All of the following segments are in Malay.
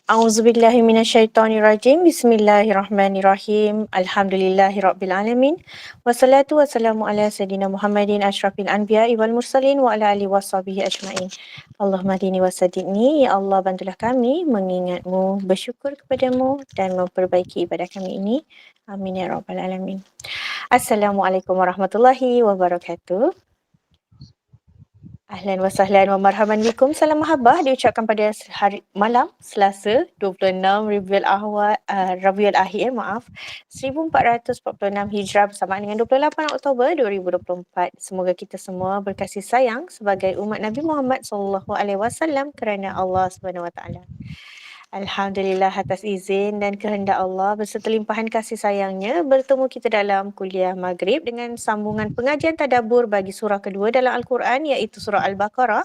A'udzubillahi minasyaitonirrajim. Bismillahirrahmanirrahim. Alhamdulillahirabbil alamin. Wassalatu wassalamu ala sayidina Muhammadin asyrafil anbiya'i wal mursalin wa ala alihi washabihi ajmain. Allahumma hdini wasaddiqni, ya Allah bantulah kami mengingatmu, bersyukur kepadamu dan memperbaiki ibadah kami ini. Amin ya rabbal alamin. Assalamualaikum warahmatullahi wabarakatuh. Ahlan wa sahlan wa marhaban bikum. Salam mahabbah diucapkan pada hari malam Selasa 26 Rabiul Akhir 1446 Hijrah bersamaan dengan 28 Oktober 2024. Semoga kita semua berkasih sayang sebagai umat Nabi Muhammad SAW kerana Allah Subhanahu Wa Taala. Alhamdulillah atas izin dan kehendak Allah berserta limpahan kasih sayangnya, bertemu kita dalam kuliah Maghrib dengan sambungan pengajian tadabbur bagi surah kedua dalam Al-Quran, iaitu surah Al-Baqarah,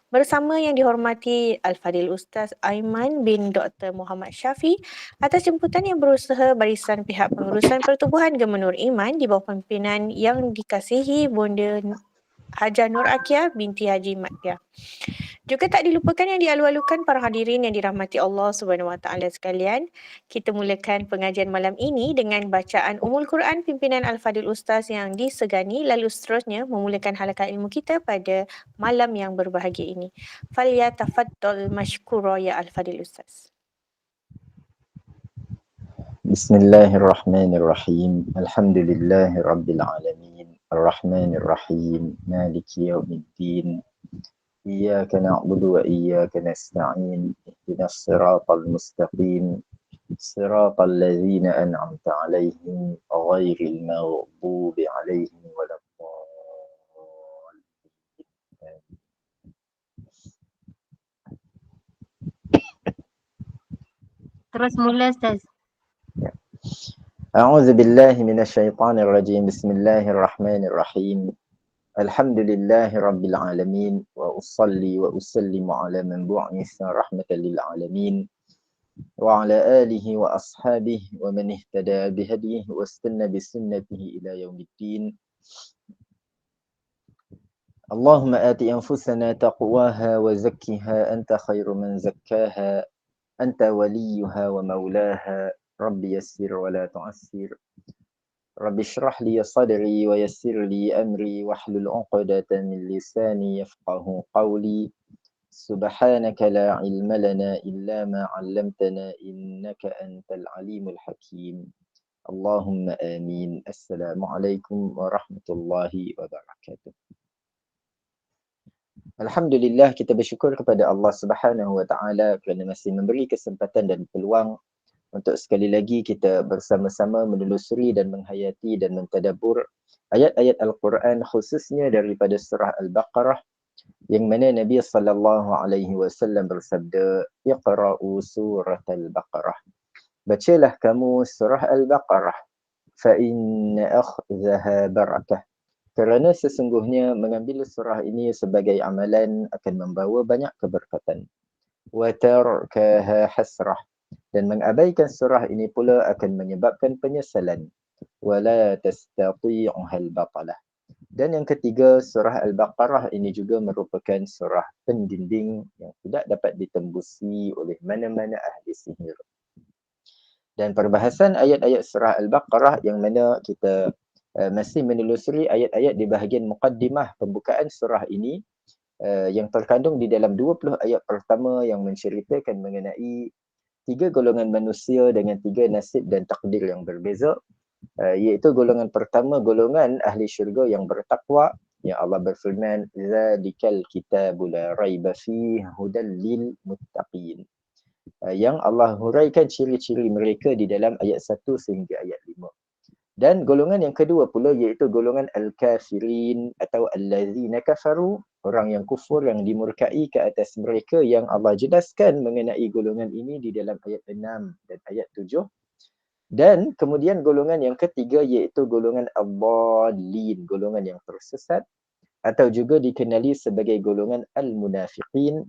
bersama yang dihormati Al-Fadil Ustaz Aiman bin Dr. Muhammad Syafi atas jemputan yang berusaha barisan pihak pengurusan pertubuhan Gema Nur Iman di bawah pimpinan yang dikasihi Bonda Hajah Nur Akia binti Haji Mat Piah. Juga tak dilupakan yang dialu-alukan para hadirin yang dirahmati Allah Subhanahu Wa Taala sekalian. Kita mulakan pengajian malam ini dengan bacaan Ummul Quran pimpinan Al-Fadil Ustaz yang disegani, lalu seterusnya memulakan halakan ilmu kita pada malam yang berbahagia ini. Falyatafaddal mashkura ya Al-Fadil Ustaz. Bismillahirrahmanirrahim. Alhamdulillahirabbil alamin. Arrahmanir rahim. Maliki yaumiddin. Iyyaka na'budu wa iyyaka nasta'in. Ihdinas siratal mustaqim. Siratal ladzina an'amta 'alaihim ghairil maghdubi 'alaihim waladdallin. Terus mula Ustaz. A'udzu billahi minasyaitonir rajim. Bismillahirrahmanirrahim. Alhamdulillahi rabbil alamin wa usalli wa usallimu ala man bu'itha rahmatan lil alamin wa ala alihi wa ashabihi wa man ihtada bihadihi wa istanna bi sunnatihi ila yaumiddin. Allahumma ati anfusana taqwaha wa zakkiha anta khairu man zakkaha anta waliyuha wa maulaha. Rabbi yassir wa la tu'assir. Rabbi shrah li sadri wa yassir li amri wahlul 'uqdatan min lisani yafqahu qawli. Subhanaka la ilma lana illa ma 'allamtana innaka antal alimul hakim. Allahumma amin. Assalamualaikum warahmatullahi wabarakatuh. Alhamdulillah, kita bersyukur kepada Allah Subhanahu Wa Taala kerana masih memberi kesempatan dan peluang untuk sekali lagi kita bersama-sama menelusuri dan menghayati dan mentadabbur ayat-ayat Al-Quran, khususnya daripada surah Al-Baqarah, yang mana Nabi sallallahu alaihi wasallam bersabda, "Iqra'u surah Al-Baqarah." Bacalah kamu surah Al-Baqarah, fa inna akhdaha barakah. Kerana sesungguhnya mengambil surah ini sebagai amalan akan membawa banyak keberkatan. Wa tarkaha hasrah. Dan mengabaikan surah ini pula akan menyebabkan penyesalan. Wala tastati'uha al-batalah. Dan yang ketiga, surah Al-Baqarah ini juga merupakan surah pendinding yang tidak dapat ditembusi oleh mana-mana ahli sihir. Dan perbahasan ayat-ayat surah Al-Baqarah yang mana kita masih menelusuri ayat-ayat di bahagian muqaddimah pembukaan surah ini, yang terkandung di dalam 20 ayat pertama yang menceritakan mengenai tiga golongan manusia dengan tiga nasib dan takdir yang berbeza, iaitu golongan pertama, golongan ahli syurga yang bertakwa, yang Allah berfirman, "Zalikal kitabu la raiba fihi hudal lil muttaqin." Yang Allah huraikan ciri-ciri mereka di dalam ayat 1 sehingga ayat 5. Dan golongan yang kedua pula iaitu golongan al-kafirin atau allazina kafaru, orang yang kufur, yang dimurkai ke atas mereka, yang Allah jelaskan mengenai golongan ini di dalam ayat 6 dan ayat 7. Dan kemudian golongan yang ketiga iaitu golongan ad-dallin, golongan yang tersesat, atau juga dikenali sebagai golongan al-munafiqin,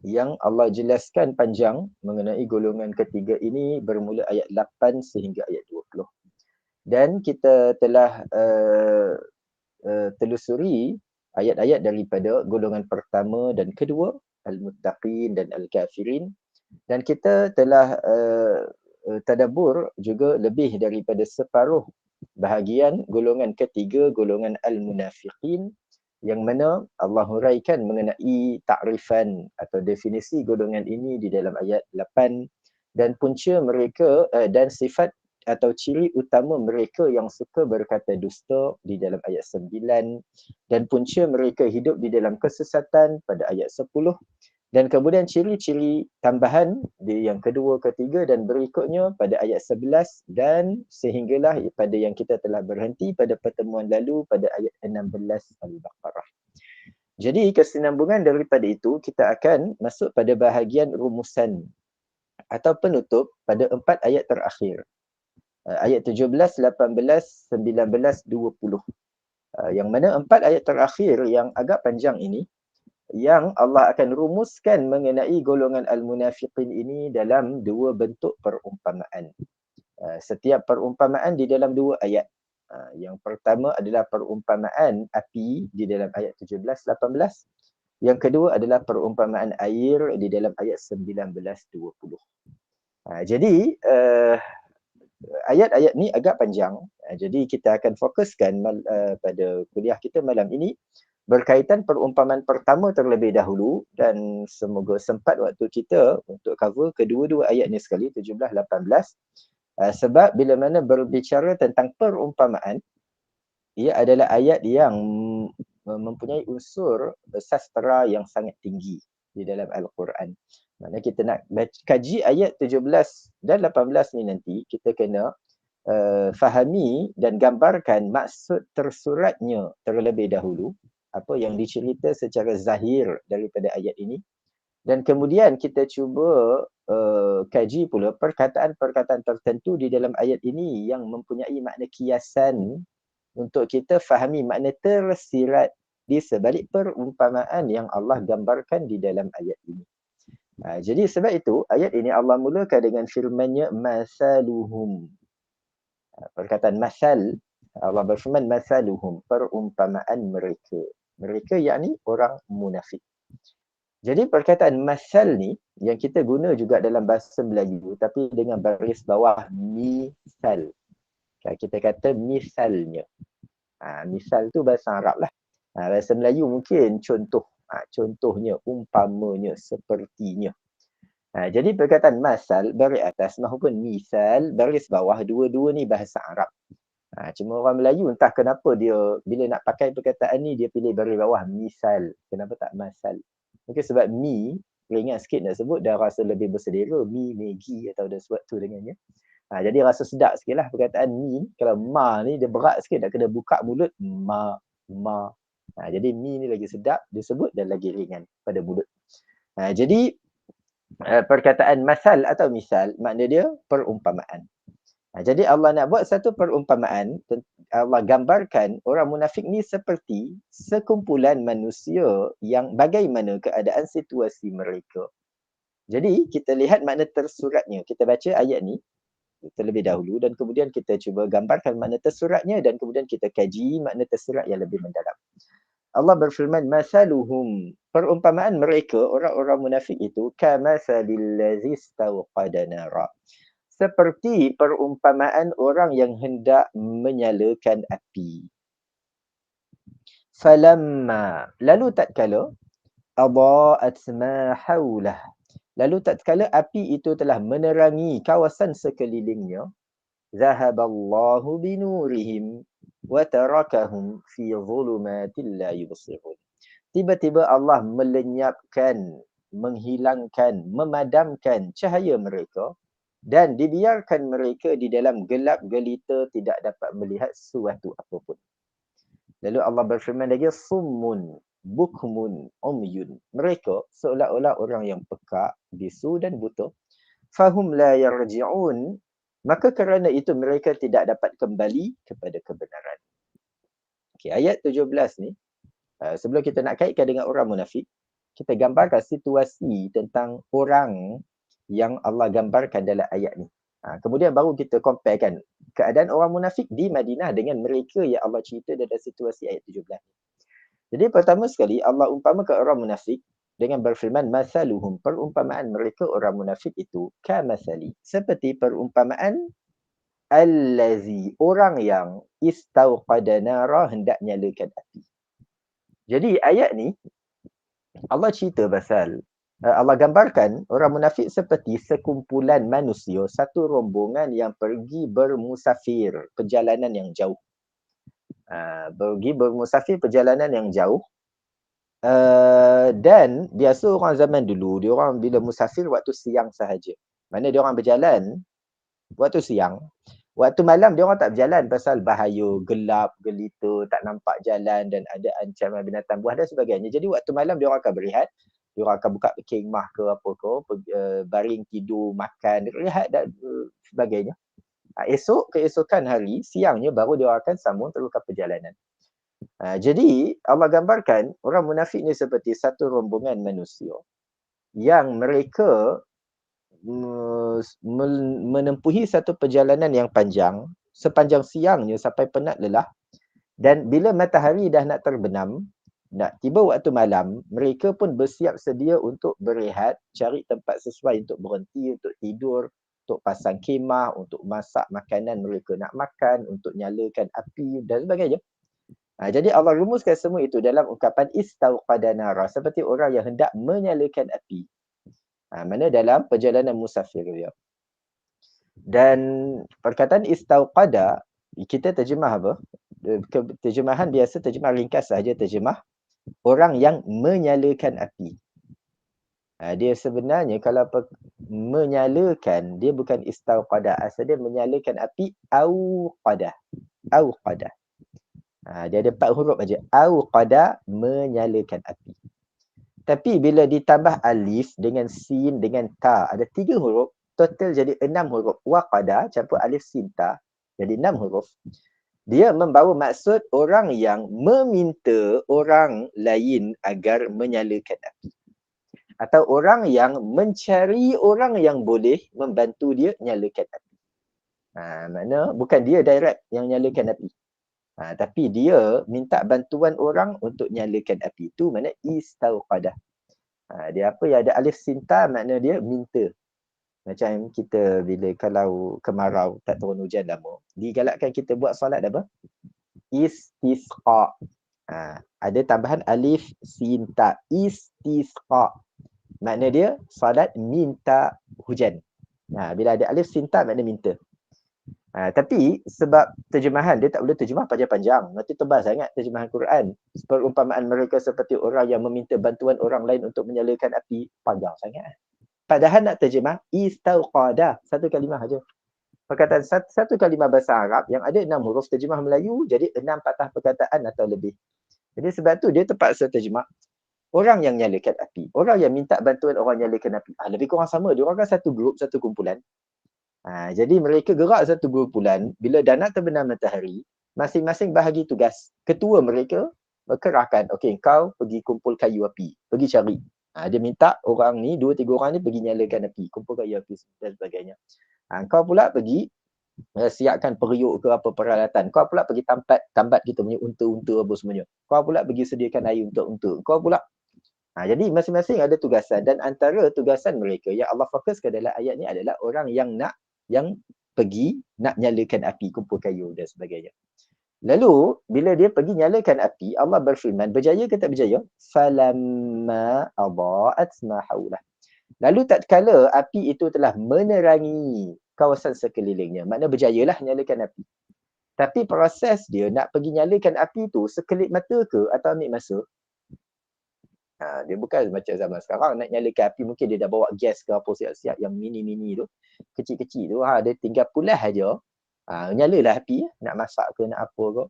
yang Allah jelaskan panjang mengenai golongan ketiga ini bermula ayat 8 sehingga ayat 20. Dan kita telah telusuri ayat-ayat daripada golongan pertama dan kedua, al-muttaqin dan al-kafirin. Dan kita telah tadabbur juga lebih daripada separuh bahagian golongan ketiga, golongan al-munafiqin, yang mana Allah huraikan mengenai takrifan atau definisi golongan ini di dalam ayat 8, dan punca mereka dan sifat atau ciri utama mereka yang suka berkata dusta di dalam ayat 9, dan punca mereka hidup di dalam kesesatan pada ayat 10, dan kemudian ciri-ciri tambahan di yang kedua, ketiga dan berikutnya pada ayat 11, dan sehinggalah pada yang kita telah berhenti pada pertemuan lalu pada ayat 16 Al-Baqarah. Jadi kesinambungan daripada itu, kita akan masuk pada bahagian rumusan atau penutup pada 4 ayat terakhir. Ayat 17, 18, 19, 20. Yang mana 4 ayat terakhir yang agak panjang ini, yang Allah akan rumuskan mengenai golongan al-munafiqin ini dalam 2 bentuk perumpamaan. Setiap perumpamaan di dalam 2 ayat. Yang pertama adalah perumpamaan api di dalam ayat 17, 18. Yang kedua adalah perumpamaan air di dalam ayat 19, 20. Jadi ayat-ayat ni agak panjang. Jadi kita akan fokuskan pada kuliah kita malam ini berkaitan perumpamaan pertama terlebih dahulu, dan semoga sempat waktu kita untuk cover kedua-dua ayat ni sekali, 17, 18. Sebab bila mana berbicara tentang perumpamaan, ia adalah ayat yang mempunyai unsur sastera yang sangat tinggi di dalam Al-Quran. Mana kita nak kaji ayat 17 dan 18 ni nanti, kita kena fahami dan gambarkan maksud tersuratnya terlebih dahulu, apa yang dicerita secara zahir daripada ayat ini, dan kemudian kita cuba kaji pula perkataan-perkataan tertentu di dalam ayat ini yang mempunyai makna kiasan untuk kita fahami makna tersirat di sebalik perumpamaan yang Allah gambarkan di dalam ayat ini. Jadi sebab itu ayat ini Allah mulakan dengan firman-Nya masaluhum. Perkataan masal, Allah berfirman masaluhum, perumpamaan mereka. Mereka yakni orang munafik. Jadi perkataan masal ni yang kita guna juga dalam bahasa Melayu tapi dengan baris bawah misal. Kita kata misalnya. Misal tu bahasa Arab lah. Bahasa Melayu mungkin contoh. Contohnya, umpamanya, sepertinya. Jadi perkataan masal baris atas maupun misal baris bawah, dua-dua ni bahasa Arab. Cuma orang Melayu entah kenapa dia bila nak pakai perkataan ni dia pilih baris bawah misal. Kenapa tak masal? Mungkin sebab mi ringan sikit nak sebut, dah rasa lebih berselera. Mi, Maggi atau dah sebab tu dengannya. Jadi rasa sedap sikit lah perkataan mi. Kalau ma ni dia berat sikit, nak kena buka mulut. Ma. Jadi mi ni lagi sedap disebut dan lagi ringan pada mulut. Jadi perkataan masal atau misal, makna dia perumpamaan. Jadi Allah nak buat satu perumpamaan, Allah gambarkan orang munafik ni seperti sekumpulan manusia yang bagaimana keadaan situasi mereka. Jadi kita lihat makna tersuratnya. Kita baca ayat ni terlebih dahulu dan kemudian kita cuba gambarkan makna tersuratnya dan kemudian kita kaji makna tersurat yang lebih mendalam. Allah berfirman masaluhum, perumpamaan mereka orang-orang munafik itu kamasalil ladzi istawqada nara, seperti perumpamaan orang yang hendak menyalakan api. Falamma, lalu tatkala adaa'at ma haulah, lalu tatkala api itu telah menerangi kawasan sekelilingnya, zahaballahu binurihim wa tarakahum fi dhulumatin la yubsirun. Tiba-tiba Allah melenyapkan, menghilangkan, memadamkan cahaya mereka dan dibiarkan mereka di dalam gelap gelita tidak dapat melihat sesuatu apapun. Lalu Allah berfirman lagi, summun, bukmun, umyun. Mereka seolah-olah orang yang pekak, bisu dan buta. Fahum la yarji'un. Maka kerana itu mereka tidak dapat kembali kepada kebenaran. Ayat 17 ni, sebelum kita nak kaitkan dengan orang munafik, kita gambarkan situasi tentang orang yang Allah gambarkan dalam ayat ni. Kemudian baru kita comparekan keadaan orang munafik di Madinah dengan mereka yang Allah cerita dalam situasi ayat 17 ni. Jadi pertama sekali Allah umpamakan orang munafik dengan berfirman masaluhum, perumpamaan mereka orang munafik itu kamathali, seperti perumpamaan allazi, orang yang istauqada nara, hendak nyalakan api. Jadi ayat ni Allah cerita pasal Allah gambarkan orang munafik seperti sekumpulan manusia, satu rombongan yang pergi bermusafir, perjalanan yang jauh. Pergi bermusafir perjalanan yang jauh. Dan biasa orang zaman dulu, dia orang bila musafir waktu siang sahaja. Mana dia orang berjalan waktu siang. Waktu malam dia orang tak berjalan pasal bahaya, gelap, gelita, tak nampak jalan dan ada ancaman binatang buas dan sebagainya. Jadi waktu malam dia orang akan berehat. Dia orang akan buka kemah ke apa ke, baring tidur, makan, rehat dan sebagainya. Esok keesokan hari, siangnya baru dia orang akan sambung teruskan perjalanan. Jadi Allah gambarkan orang munafik ni seperti satu rombongan manusia yang mereka menempuhi satu perjalanan yang panjang, sepanjang siangnya sampai penat lelah, dan bila matahari dah nak terbenam, nak tiba waktu malam, mereka pun bersiap sedia untuk berehat, cari tempat sesuai untuk berhenti, untuk tidur, untuk pasang khemah, untuk masak makanan mereka nak makan, untuk nyalakan api dan sebagainya. Jadi Allah rumuskan semua itu dalam ungkapan istauqada nara, seperti orang yang hendak menyalakan api. Mana dalam perjalanan musafir dia. Dan perkataan istauqada, kita terjemah apa? Terjemahan biasa, terjemah ringkas sahaja, terjemah orang yang menyalakan api. Dia sebenarnya kalau menyalakan, dia bukan istauqada. Asal dia menyalakan api, auqada. Auqada. Dia ada 4 huruf aja. Auqada, menyalakan api. Tapi bila ditambah alif dengan sin dengan ta, ada 3 huruf, total jadi 6 huruf. Waqada campur alif sin ta, jadi 6 huruf. Dia membawa maksud orang yang meminta orang lain agar menyalakan api. Atau orang yang mencari orang yang boleh membantu dia nyalakan api. Makna bukan dia direct yang nyalakan api. Tapi dia minta bantuan orang untuk nyalakan api. Itu makna istauqadah. Dia apa yang ada alif sinta, makna dia minta. Macam kita bila kalau kemarau tak turun hujan lama, digalakkan kita buat solat apa? Istisqa. Ada tambahan alif sinta, istisqa. Makna dia solat minta hujan. Bila ada alif sinta, makna minta. Tapi sebab terjemahan dia tak boleh terjemah panjang-panjang, nanti tebal sangat terjemahan Quran. Perumpamaan mereka seperti orang yang meminta bantuan orang lain untuk menyalakan api, panjang sangat. Padahal nak terjemah istauqada, satu kalimah saja. Perkataan satu kalimah bahasa Arab yang ada 6 huruf, terjemah Melayu jadi 6 patah perkataan atau lebih. Jadi sebab tu dia terpaksa terjemah orang yang nyalakan api, orang yang minta bantuan orang nyalakan api. Lebih kurang sama, dia orang kan satu grup, satu kumpulan. Jadi mereka gerak satu kumpulan, bila dah nak terbenam matahari, masing-masing bahagi tugas. Ketua mereka berkerahkan, okey, kau pergi kumpul kayu api, pergi cari. Dia minta orang ni, 2-3 orang ni pergi nyalakan api, kumpul kayu api dan sebagainya. Kau pula pergi siapkan periuk ke apa peralatan. Kau pula pergi tambat kita punya unta-unta apa semuanya. Kau pula pergi sediakan air untuk unta. Kau pula. Jadi masing-masing ada tugasan, dan antara tugasan mereka yang Allah fokuskan dalam ayat ni adalah orang yang pergi nak nyalakan api, kumpul kayu dan sebagainya. Lalu bila dia pergi nyalakan api, Allah berfirman, berjaya ke tak berjaya? Falamma adaa'at ma haulah. Lalu tatkala api itu telah menerangi kawasan sekelilingnya, makna berjayalah nyalakan api. Tapi proses dia nak pergi nyalakan api tu sekelip mata ke atau ambil masa? Dia bukan macam zaman sekarang nak nyalakan api, mungkin dia dah bawa gas ke apa siap-siap yang mini-mini tu, kecil-kecil tu, dia tinggal pulas aja. Nyalalah api, nak masak ke nak apa ke.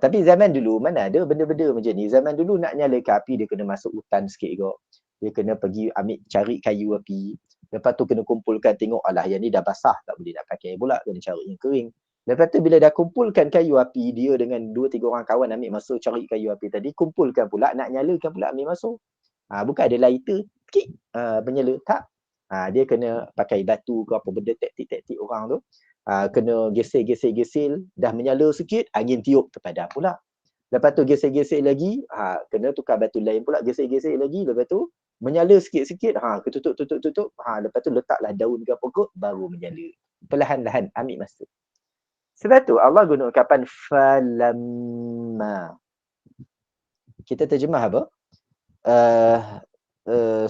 Tapi zaman dulu mana ada benda-benda macam ni. Zaman dulu nak nyalakan api dia kena masuk hutan sikit ke. Dia kena pergi cari kayu api. Lepas tu kena kumpulkan, tengok alah yang ni dah basah, tak boleh nak pakai pula, kena cari yang kering. Lepas tu bila dah kumpulkan kayu api, dia dengan 2-3 orang kawan ambil masa cari kayu api tadi, kumpulkan pula, nak nyalakan pula ambil masa. Bukan ada lighter, kik, menyala, tak. Dia kena pakai batu ke apa benda, taktik-taktik orang tu. Kena gesel, dah menyala sikit, angin tiup, terpadam pula. Lepas tu gesek-gesek lagi, kena tukar batu lain pula, gesek-gesek lagi, lepas tu menyala sikit-sikit, tutup, lepas tu letaklah daun ke pokok, baru menyala. Perlahan-lahan, ambil masa. Sebab tu Allah guna ungkapan falamma. Kita terjemah apa?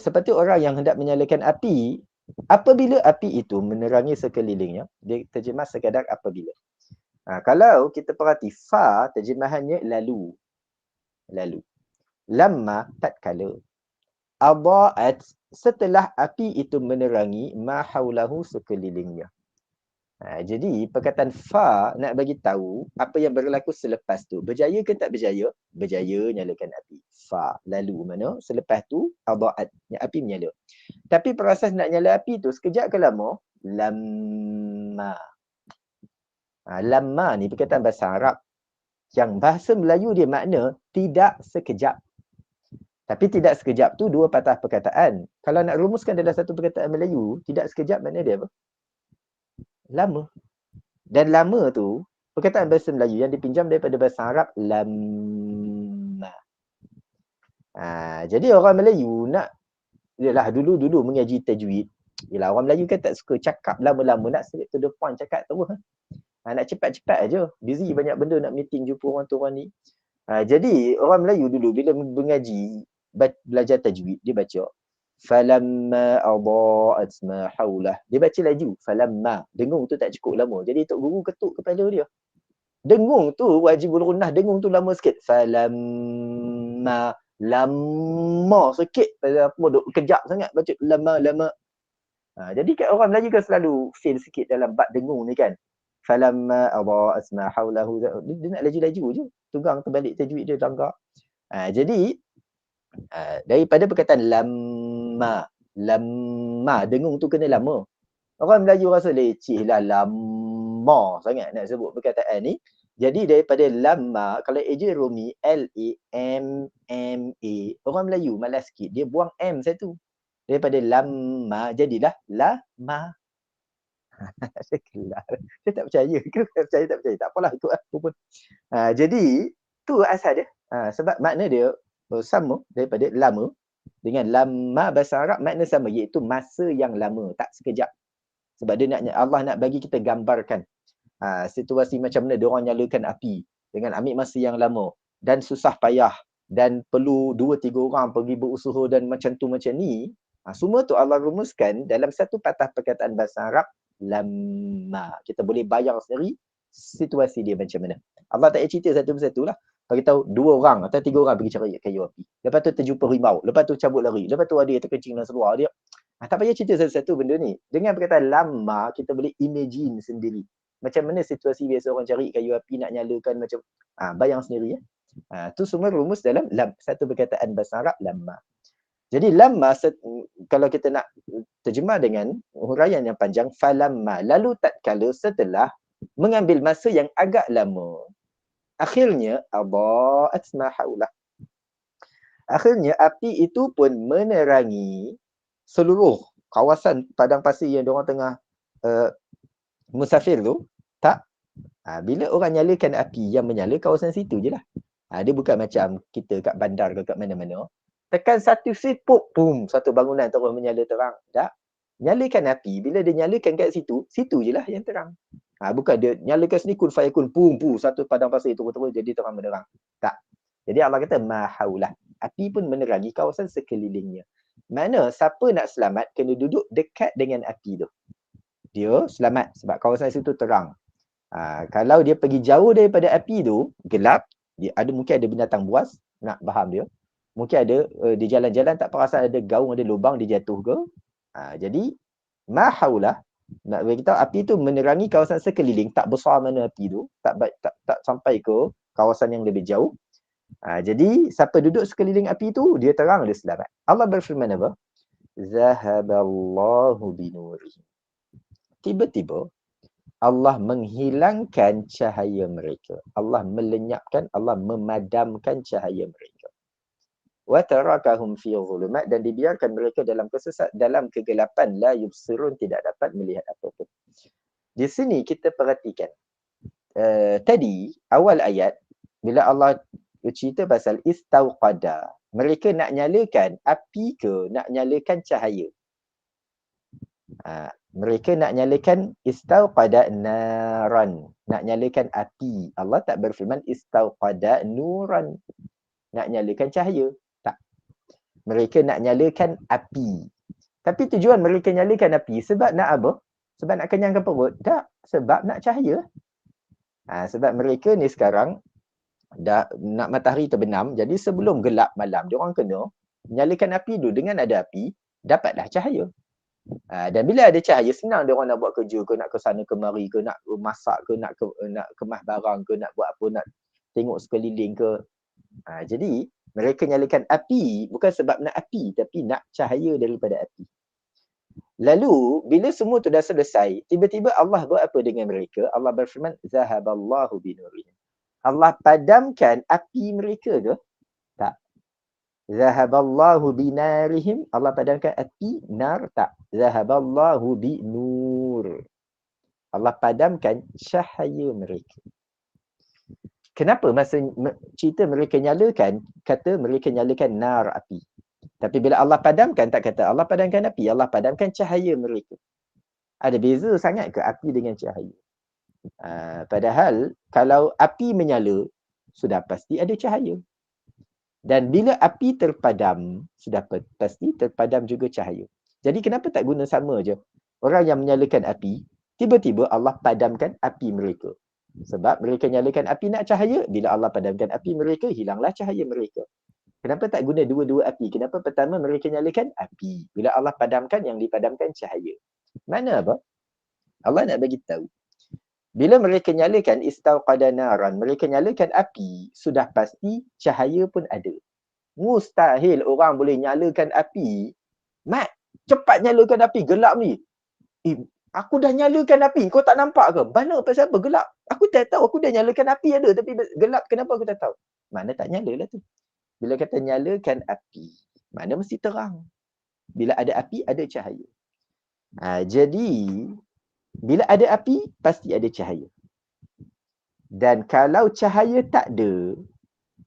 Seperti orang yang hendak menyalakan api, apabila api itu menerangi sekelilingnya, dia terjemah sekadar apabila. Kalau kita perhati, fa terjemahannya lalu. Lamma tatkala. Adaat setelah api itu menerangi ma haulahu sekelilingnya. Jadi perkataan fa nak bagi tahu apa yang berlaku selepas tu. Berjaya ke tak berjaya? Berjaya nyalakan api. Fa lalu mana? Selepas tu adaat, api menyala. Tapi proses nak nyala api tu sekejap ke lama? Lamma. Lamma ni perkataan bahasa Arab yang bahasa Melayu dia makna tidak sekejap. Tapi tidak sekejap tu dua patah perkataan. Kalau nak rumuskan dalam satu perkataan Melayu, tidak sekejap makna dia apa? Lama. Dan lama tu, perkataan bahasa Melayu yang dipinjam daripada bahasa Arab, lamma. Jadi orang Melayu nak, yalah dulu-dulu mengaji tajwid, yalah orang Melayu kan tak suka cakap lama-lama, nak straight to the point cakap tu. Nak cepat-cepat aja. Busy banyak benda nak meeting, jumpa orang tu orang ni. Jadi orang Melayu dulu bila mengaji, belajar tajwid, dia baca falamma adaat ma haulah. Dia baca laju falamma. Dengung tu tak cukup lama. Jadi tok guru ketuk kepala dia. Dengung tu wajibul gunnah, dengung tu lama sikit. Falamma, lama sikit. Apa duk kejap sangat baca lama. Jadi kat orang Melayu kan selalu fail sikit dalam bab dengung ni kan. Falamma adaat ma haulahu. Dia nak laju-laju je. Tunggang terbalik tajwid dia langgar. Jadi daripada perkataan lama, dengung tu kena lama. Orang Melayu rasa leceh lah, lama sangat nak sebut perkataan ni. Jadi daripada lama, kalau eja Rumi L-A-M-M-A, orang Melayu malas sikit, dia buang M satu. Daripada lama jadilah lama. Saya tak percaya ke? Tak percaya. Tak apalah, ikut aku pun. Jadi tu asal dia. Sebab makna dia sama daripada lama dengan lama bahasa Arab makna sama, iaitu masa yang lama, tak sekejap. Sebab dia nak, Allah nak bagi kita gambarkan situasi macam mana dia orang nyalakan api dengan ambil masa yang lama dan susah payah dan perlu 2-3 orang pergi berusaha dan macam tu macam ni. Semua tu Allah rumuskan dalam satu patah perkataan bahasa Arab, lama. Kita boleh bayang sendiri situasi dia macam mana. Allah tak cerita satu persatu lah. Bagi tahu 2 orang atau 3 orang pergi cari kayu api. Lepas tu terjumpa rimau. Lepas tu cabut lari. Lepas tu ada yang terkencing dalam seluar dia. Tak payah cerita satu-satu benda ni. Dengan perkataan lama, kita boleh imagine sendiri. Macam mana situasi biasa orang cari kayu api nak nyalakan macam. Bayang sendiri ya. Tu semua rumus dalam satu perkataan bahasa Arab, lama. Jadi lama, kalau kita nak terjemah dengan huraian yang panjang, falamma, lalu tatkala setelah mengambil masa yang agak lama, akhirnya adaat ma haulah. Akhirnya api itu pun menerangi seluruh kawasan padang pasir yang diorang tengah musafir tu. Tak. Bila orang nyalakan api, yang menyala kawasan situ je lah. Dia bukan macam kita kat bandar ke kat mana-mana. Tekan satu sipuk, boom, satu bangunan terus menyala terang. Tak. Nyalakan api, bila dia nyalakan kat situ, situ je lah yang terang. Bukan dia nyalakan sini kun fayakun, boom, satu padang pasir terus jadi terang menerang. Tak. Jadi Allah kata mahaulah. Api pun menerangi kawasan sekelilingnya. Mana siapa nak selamat kena duduk dekat dengan api tu. Dia selamat sebab kawasan situ terang. Kalau dia pergi jauh daripada api tu, gelap, mungkin ada binatang buas, nak faham dia. Mungkin ada di jalan-jalan tak perasan ada gaung, ada lubang, dia jatuh ke. Jadi mahaulah, nak bagi tahu api tu menerangi kawasan sekeliling, tak besar mana api tu, tak sampai ke kawasan yang lebih jauh. Jadi siapa duduk sekeliling api tu, dia terang, dia selamat. Allah berfirman apa? Zahaballahu binurihim. Tiba-tiba Allah menghilangkan cahaya mereka. Allah melenyapkan, Allah memadamkan cahaya mereka. Wa tarakahum fi dhulumat, dan dibiarkan mereka dalam dalam kegelapan, la yubsirun, tidak dapat melihat apapun. Di sini kita perhatikan tadi awal ayat bila Allah Dia cerita pasal istauqada. Mereka nak nyalakan api ke nak nyalakan cahaya? Mereka nak nyalakan istauqada naran, nak nyalakan api. Allah tak berfirman istauqada nuran, nak nyalakan cahaya. Tak. Mereka nak nyalakan api. Tapi tujuan mereka nyalakan api sebab nak apa? Sebab nak kenyangkan perut? Tak. Sebab nak cahaya. Sebab mereka ni sekarang dah nak matahari terbenam, jadi sebelum gelap malam, diorang kena nyalakan api dulu. Dengan ada api, dapatlah cahaya. Dan bila ada cahaya, senang diorang nak buat kerja ke, nak ke sana kemari ke, nak masak ke, nak kemas barang ke, nak buat apa, nak tengok sekeliling ke. Jadi mereka nyalakan api bukan sebab nak api, tapi nak cahaya daripada api. Lalu bila semua tu dah selesai, tiba-tiba Allah buat apa dengan mereka? Allah berfirman, zahaballahu binurihim. Allah padamkan api mereka ke? Tak. Zahaballahu binarihim. Allah padamkan api nar? Tak. Zahaballahu binur. Allah padamkan cahaya mereka. Kenapa masa cerita mereka nyalakan, kata mereka nyalakan nar, api. Tapi bila Allah padamkan, tak kata Allah padamkan api, Allah padamkan cahaya mereka. Ada beza sangat ke api dengan cahaya? Padahal kalau api menyala, sudah pasti ada cahaya. Dan bila api terpadam, sudah pasti terpadam juga cahaya. Jadi kenapa tak guna sama je? Orang yang menyalakan api, tiba-tiba Allah padamkan api mereka. Sebab mereka nyalakan api nak cahaya, bila Allah padamkan api mereka, hilanglah cahaya mereka. Kenapa tak guna dua-dua api? Kenapa pertama mereka nyalakan api? Bila Allah padamkan, yang dipadamkan cahaya. Mana apa? Allah nak bagi tahu. Bila mereka nyalakan istauqada naran, mereka nyalakan api, sudah pasti cahaya pun ada. Mustahil orang boleh nyalakan api. Mat, cepat nyalakan api, gelap ni. Aku dah nyalakan api, kau tak nampak ke? Mana pasal apa? Gelap. Aku tak tahu, aku dah nyalakan api ada, tapi gelap kenapa aku tak tahu? Mana tak nyala lah tu. Bila kata nyalakan api, mana mesti terang. Bila ada api, ada cahaya. Jadi, bila ada api, pasti ada cahaya. Dan kalau cahaya tak ada,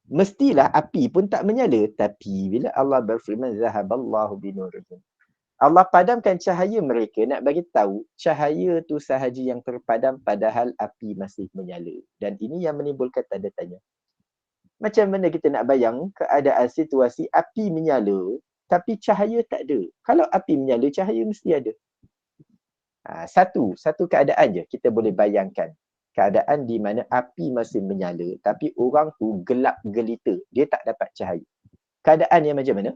mestilah api pun tak menyala. Tapi bila Allah berfirman, zahaballahu binurihim, Allah padamkan cahaya mereka, nak bagi tahu cahaya tu sahaja yang terpadam padahal api masih menyala. Dan ini yang menimbulkan tanda tanya. Macam mana kita nak bayang keadaan situasi api menyala tapi cahaya tak ada? Kalau api menyala, cahaya mesti ada. Satu keadaan je kita boleh bayangkan. Keadaan di mana api masih menyala tapi orang tu gelap gelita, dia tak dapat cahaya. Keadaan yang macam mana?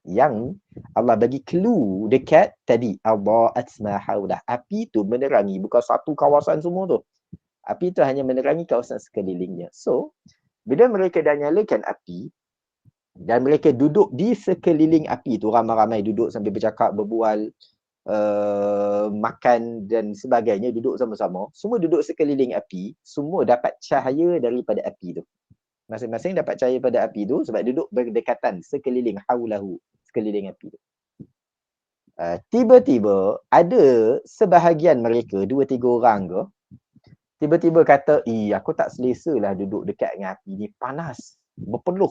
Yang Allah bagi clue dekat tadi, adha'at ma haulah. Api tu menerangi bukan satu kawasan semua tu. Api tu hanya menerangi kawasan sekelilingnya. So, bila mereka dah nyalakan api dan mereka duduk di sekeliling api tu, ramai-ramai duduk sambil bercakap, berbual, makan dan sebagainya, duduk sama-sama, semua duduk sekeliling api, semua dapat cahaya daripada api tu. Masing-masing dapat cahaya pada api tu sebab duduk berdekatan sekeliling haulahu, sekeliling api tu. Tiba-tiba ada sebahagian mereka, 2-3 orang ke, tiba-tiba kata, aku tak selesa lah duduk dekat dengan api ni, panas, berpeluh.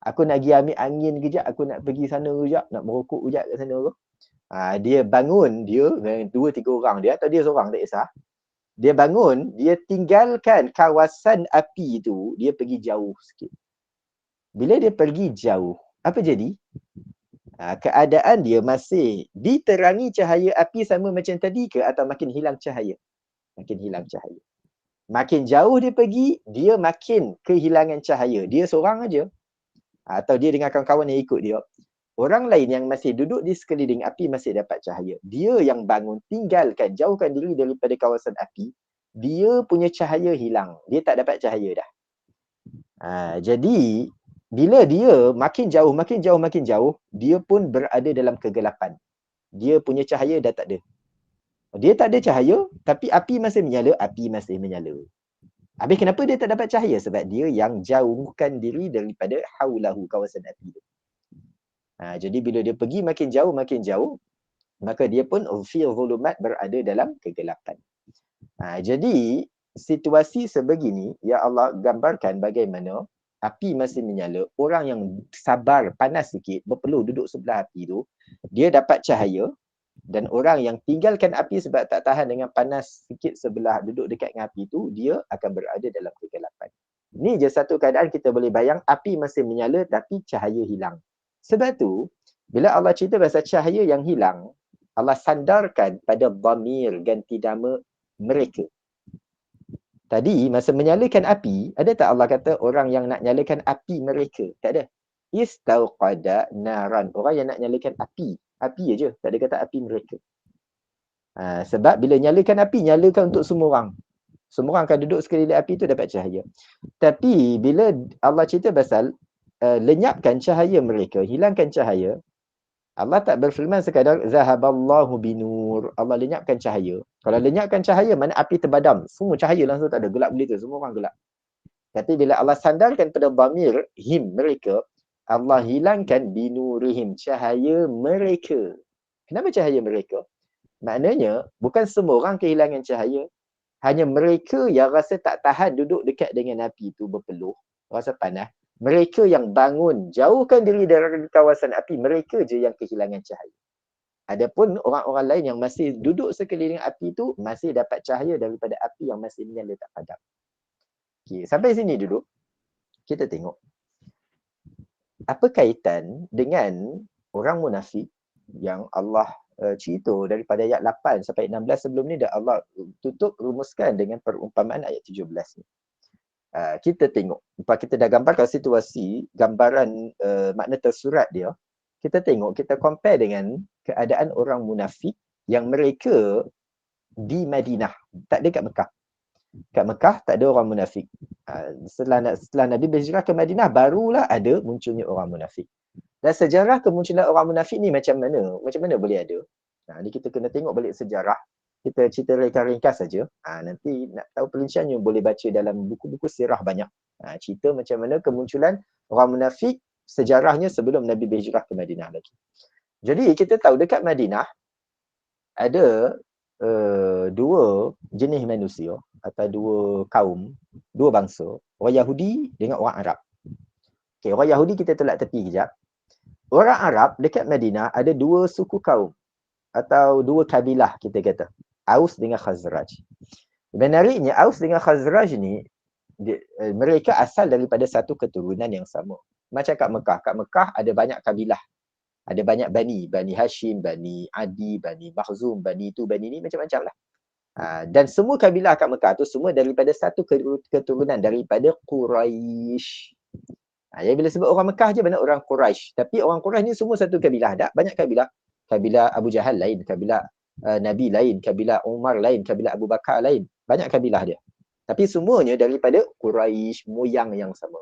Aku nak pergi ambil angin kejap, aku nak pergi sana kejap, nak merokok kejap kat sana ke. Dia bangun, dia dengan 2-3 orang dia, atau dia seorang tak kisah. Dia bangun, dia tinggalkan kawasan api tu, dia pergi jauh sikit. Bila dia pergi jauh, apa jadi? Keadaan dia masih diterangi cahaya api sama macam tadi ke, atau makin hilang cahaya? Makin hilang cahaya. Makin jauh dia pergi, dia makin kehilangan cahaya. Dia seorang aja. Atau dia dengan kawan-kawan yang ikut dia. Orang lain yang masih duduk di sekeliling api masih dapat cahaya. Dia yang bangun, tinggalkan, jauhkan diri daripada kawasan api. Dia punya cahaya hilang. Dia tak dapat cahaya dah. Jadi, bila dia makin jauh, dia pun berada dalam kegelapan. Dia punya cahaya dah tak ada. Dia tak ada cahaya, tapi api masih menyala. Habis kenapa dia tak dapat cahaya? Sebab dia yang jauhkan diri daripada haulahu, kawasan api itu. Jadi bila dia pergi makin jauh, maka dia pun fi zulumat, berada dalam kegelapan. Jadi situasi sebegini, ya Allah gambarkan bagaimana api masih menyala, orang yang sabar, panas sikit, berpeluh duduk sebelah api tu, dia dapat cahaya, dan orang yang tinggalkan api sebab tak tahan dengan panas sikit sebelah duduk dekat dengan api tu, dia akan berada dalam kegelapan. Ni je satu keadaan kita boleh bayang, api masih menyala tapi cahaya hilang. Sebab tu, bila Allah cerita pasal cahaya yang hilang, Allah sandarkan pada dhamir ganti nama mereka. Tadi masa menyalakan api, ada tak Allah kata orang yang nak nyalakan api mereka? Tak ada. Istauqada naran. Orang yang nak nyalakan api. Api aja, tak ada kata api mereka. Sebab bila nyalakan api, nyalakan untuk semua orang. Semua orang akan duduk sekeliling api tu dapat cahaya. Tapi bila Allah cerita pasal lenyapkan cahaya mereka, hilangkan cahaya, Allah tak berfirman sekadar zahaballahu binur. Allah lenyapkan cahaya. Kalau lenyapkan cahaya, mana api terbadam. Semua cahaya langsung tak ada. Gelap begitu. Semua orang gelap. Tapi bila Allah sandarkan pada dhamir him, mereka, Allah hilangkan binurihim, cahaya mereka. Kenapa cahaya mereka? Maknanya, bukan semua orang kehilangan cahaya. Hanya mereka yang rasa tak tahan duduk dekat dengan api itu berpeluh, rasa panas. Mereka yang bangun, jauhkan diri dari kawasan api, mereka je yang kehilangan cahaya. Adapun orang-orang lain yang masih duduk sekeliling api itu, masih dapat cahaya daripada api yang masih menyala tak padam. Okay, sampai sini dulu, kita tengok. Apa kaitan dengan orang munafik yang Allah cerita daripada ayat 8 sampai 16 sebelum ni, dah Allah tutup rumuskan dengan perumpamaan ayat 17 ni. Kita tengok, kita dah gambarkan situasi, gambaran makna tersurat dia. Kita tengok, kita compare dengan keadaan orang munafik yang mereka di Madinah, tak ada kat Mekah. Kat Mekah tak ada orang munafik. Setelah Nabi berhijrah ke Madinah, barulah ada munculnya orang munafik. Dan sejarah kemunculan orang munafik ni macam mana? Macam mana boleh ada? Ni kita kena tengok balik sejarah. Kita cerita ringkas saja. Nanti nak tahu perinciannya boleh baca dalam buku-buku sirah banyak. Cerita macam mana kemunculan orang munafik, sejarahnya sebelum Nabi berhijrah ke Madinah lagi. Jadi kita tahu dekat Madinah ada dua jenis manusia atau dua kaum, dua bangsa, orang Yahudi dengan orang Arab. Okay, orang Yahudi kita tolak tepi kejap. Orang Arab dekat Madinah ada dua suku kaum atau dua kabilah kita kata. Aus dengan Khazraj. Menariknya Aus dengan Khazraj ni mereka asal daripada satu keturunan yang sama. Macam kat Mekah. Kat Mekah ada banyak kabilah. Ada banyak Bani. Bani Hashim, Bani Adi, Bani Makhzum, Bani itu, Bani ni macam-macam lah. Dan semua kabilah kat Mekah tu semua daripada satu keturunan, daripada Quraisy. Jadi bila sebut orang Mekah je banyak orang Quraisy. Tapi orang Quraisy ni semua satu kabilah. Tak? Banyak kabilah. Kabilah Abu Jahal lain, kabilah Nabi lain, kabilah Umar lain, kabilah Abu Bakar lain. Banyak kabilah dia. Tapi semuanya daripada Quraisy, moyang yang sama.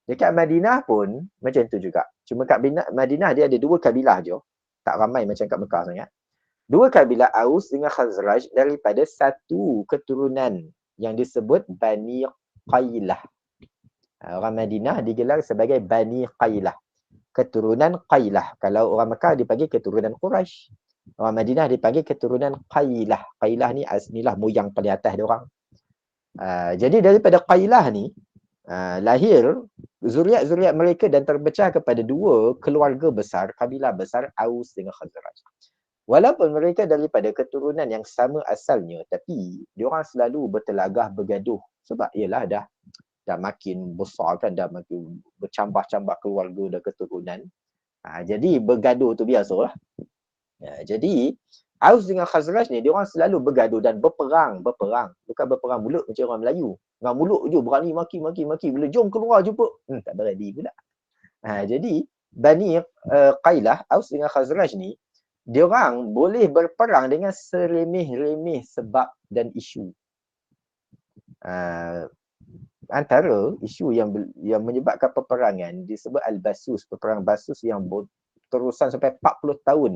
Dekat Madinah pun macam tu juga. Cuma kat Madinah dia ada dua kabilah je. Tak ramai macam kat Mekah sangat. Dua kabilah Aus dengan Khazraj daripada satu keturunan yang disebut Bani Qailah. Orang Madinah digelar sebagai Bani Qailah. Keturunan Qailah. Kalau orang Mekah dipanggil keturunan Quraisy. Orang Madinah dipanggil keturunan Qailah. Qailah ni asnilah moyang paling atas dia orang. Jadi daripada Qailah ni lahir zuriat-zuriat mereka dan terpecah kepada dua keluarga besar, kabilah besar, Aus dengan Khazraj. Walaupun mereka daripada keturunan yang sama asalnya, tapi diorang selalu bertelagah, bergaduh. Sebab ialah dah makin besar kan, dah makin bercambah-cambah keluarga dan keturunan. Jadi bergaduh tu biasalah. Jadi Aus dengan Khazraj ni diorang selalu bergaduh dan berperang. Bukan berperang mulut macam orang Melayu. Dengan mulut je berani maki. Bila jom keluar jumpa, tak berani pula. Jadi Bani Qailah, Aus dengan Khazraj ni, diorang boleh berperang dengan seremeh-remeh sebab dan isu. Antara isu yang menyebabkan peperangan disebut Al-Basus, perang Basus yang terusan sampai 40 tahun.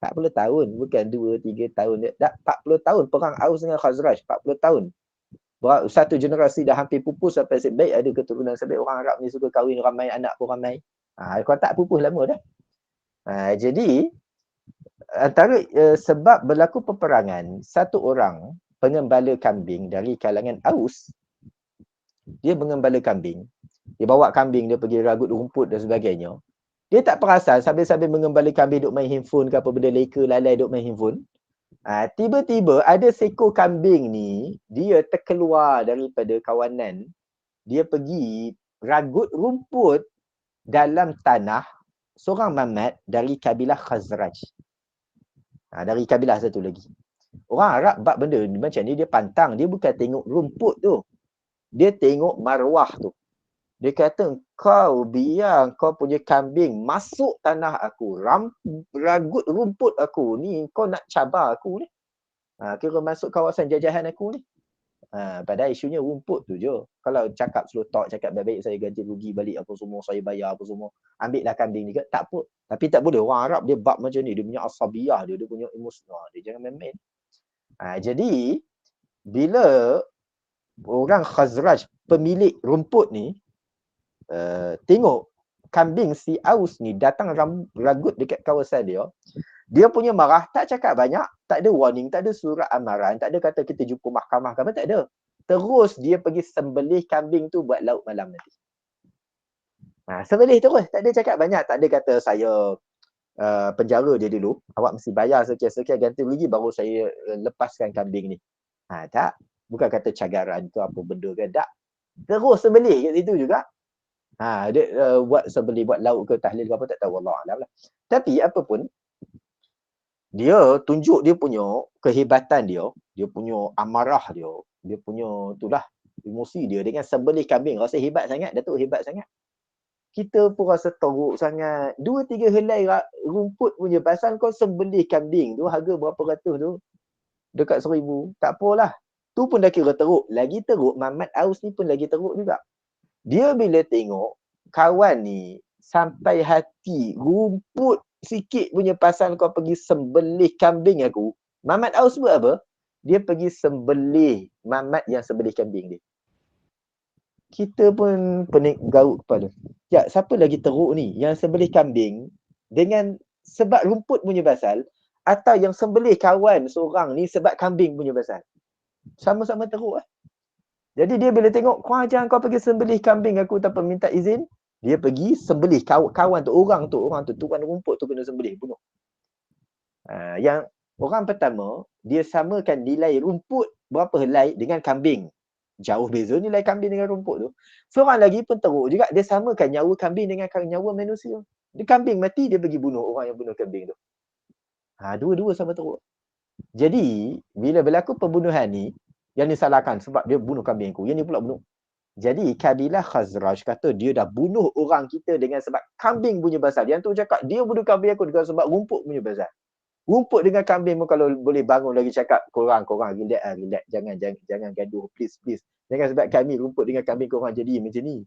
40 tahun, bukan 2-3 tahun. Dah 40 tahun perang Aus dengan Khazraj, 40 tahun. Satu generasi dah hampir pupus sampai sebaik ada keturunan, sampai orang Arab ni suka kahwin ramai, anak pun ramai. Kalau tak pupus lama dah. Jadi antara sebab berlaku peperangan, satu orang pengembala kambing dari kalangan Aus. Dia mengembala kambing. Dia bawa kambing, dia pergi ragut rumput dan sebagainya. Dia tak perasan sambil-sambil mengembala kambing duk main handphone ke apa benda leka lalai duk main handphone. Tiba-tiba ada seekor kambing ni, dia terkeluar daripada kawanan. Dia pergi ragut rumput dalam tanah seorang mamat dari kabilah Khazraj. Dari kabilah satu lagi. Orang Arab buat benda macam ni, dia pantang. Dia bukan tengok rumput tu. Dia tengok marwah tu. Dia kata, kau biar kau punya kambing masuk tanah aku, ragut rumput aku ni, kau nak cabar aku ni. Kira masuk kawasan jajahan aku ni. Padahal isunya rumput tu je. Kalau cakap slow talk, cakap baik-baik, saya ganti rugi balik apa semua, saya bayar apa semua, ambil lah kambing ni ke, tak apa. Tapi tak boleh. Orang Arab dia bab macam ni, dia punya asabiyah dia punya emosional dia, jangan main-main. Jadi bila orang Khazraj, pemilik rumput ni, tengok kambing si Aus ni datang ragut dekat kawasan dia, dia punya marah, tak cakap banyak, tak ada warning, tak ada surat amaran, tak ada kata kita jumpa mahkamah, tak ada. Terus dia pergi sembelih kambing tu buat lauk malam nanti. Sembelih terus, tak ada cakap banyak, tak ada kata saya penjara dia dulu, awak mesti bayar sekian-sekian ganti rugi baru saya lepaskan kambing ni. Tak, bukan kata cagaran tu apa benda ke, tak. Terus sembelih kat situ juga. Dia buat sembelih, buat lauk ke tahlil ke apa tak tahu, wallahu alam lah. Tapi apa pun, dia tunjuk dia punya kehebatan dia, dia punya amarah dia, dia punya itulah emosi dia dengan sembelih kambing. Rasa hebat sangat, Datuk hebat sangat. Kita pun rasa teruk sangat. 2-3 helai rumput punya pasal kau sembelih kambing tu, harga berapa ratus tu? Dekat 1,000. Tak apalah. Tu pun dah kira teruk. Lagi teruk, Mamat Aus ni pun lagi teruk juga. Dia bila tengok kawan ni sampai hati, rumput sikit punya pasal kau pergi sembelih kambing aku, Mamat Aus buat apa? Dia pergi sembelih Mamat yang sembelih kambing dia. Kita pun pening garuk kepala. Ya, siapa lagi teruk ni? Yang sembelih kambing dengan sebab rumput punya pasal, atau yang sembelih kawan seorang ni sebab kambing punya pasal? Sama-sama teruk lah. Jadi dia bila tengok, kau jangan kau pergi sembelih kambing aku tanpa minta izin, dia pergi sembelih kawan tu, orang tu, tuan rumput tu kena sembelih, bunuh. Yang orang pertama, dia samakan nilai rumput berapa helai dengan kambing. Jauh beza nilai kambing dengan rumput tu. Seorang lagi pun teruk juga, dia samakan nyawa kambing dengan nyawa manusia. Dia kambing mati, dia pergi bunuh orang yang bunuh kambing tu. Dua-dua sama teruk. Jadi, bila berlaku pembunuhan ni, yang disalahkan sebab dia bunuh kambing aku, yang ni pula bunuh. Jadi, kabilah Khazraj kata dia dah bunuh orang kita dengan sebab kambing punya pasal. Yang tu cakap, dia bunuh kambing aku dengan sebab rumput punya pasal. Rumput dengan kambing pun kalau boleh bangun lagi cakap, korang relax, jangan gaduh, please. Jangan sebab kami rumput dengan kambing korang jadi macam ni.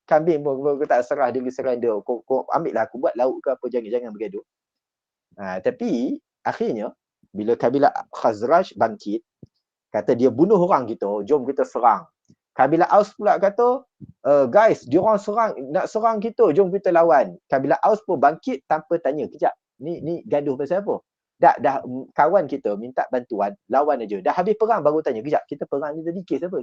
Kambing pun kau tak serah, dia surrender. Kau ambil lah aku buat lauk ke apa, jangan bergaduh. Tapi akhirnya bila kabilah Khazraj bangkit, kata dia bunuh orang kita, jom kita serang. Kabilah Aus pula kata, guys, diorang nak serang kita, jom kita lawan. Kabilah Aus pun bangkit tanpa tanya, kejap, ni gaduh pasal apa? Dah kawan kita minta bantuan, lawan aja. Dah habis perang baru tanya, kejap, kita perang ni tadi kes apa?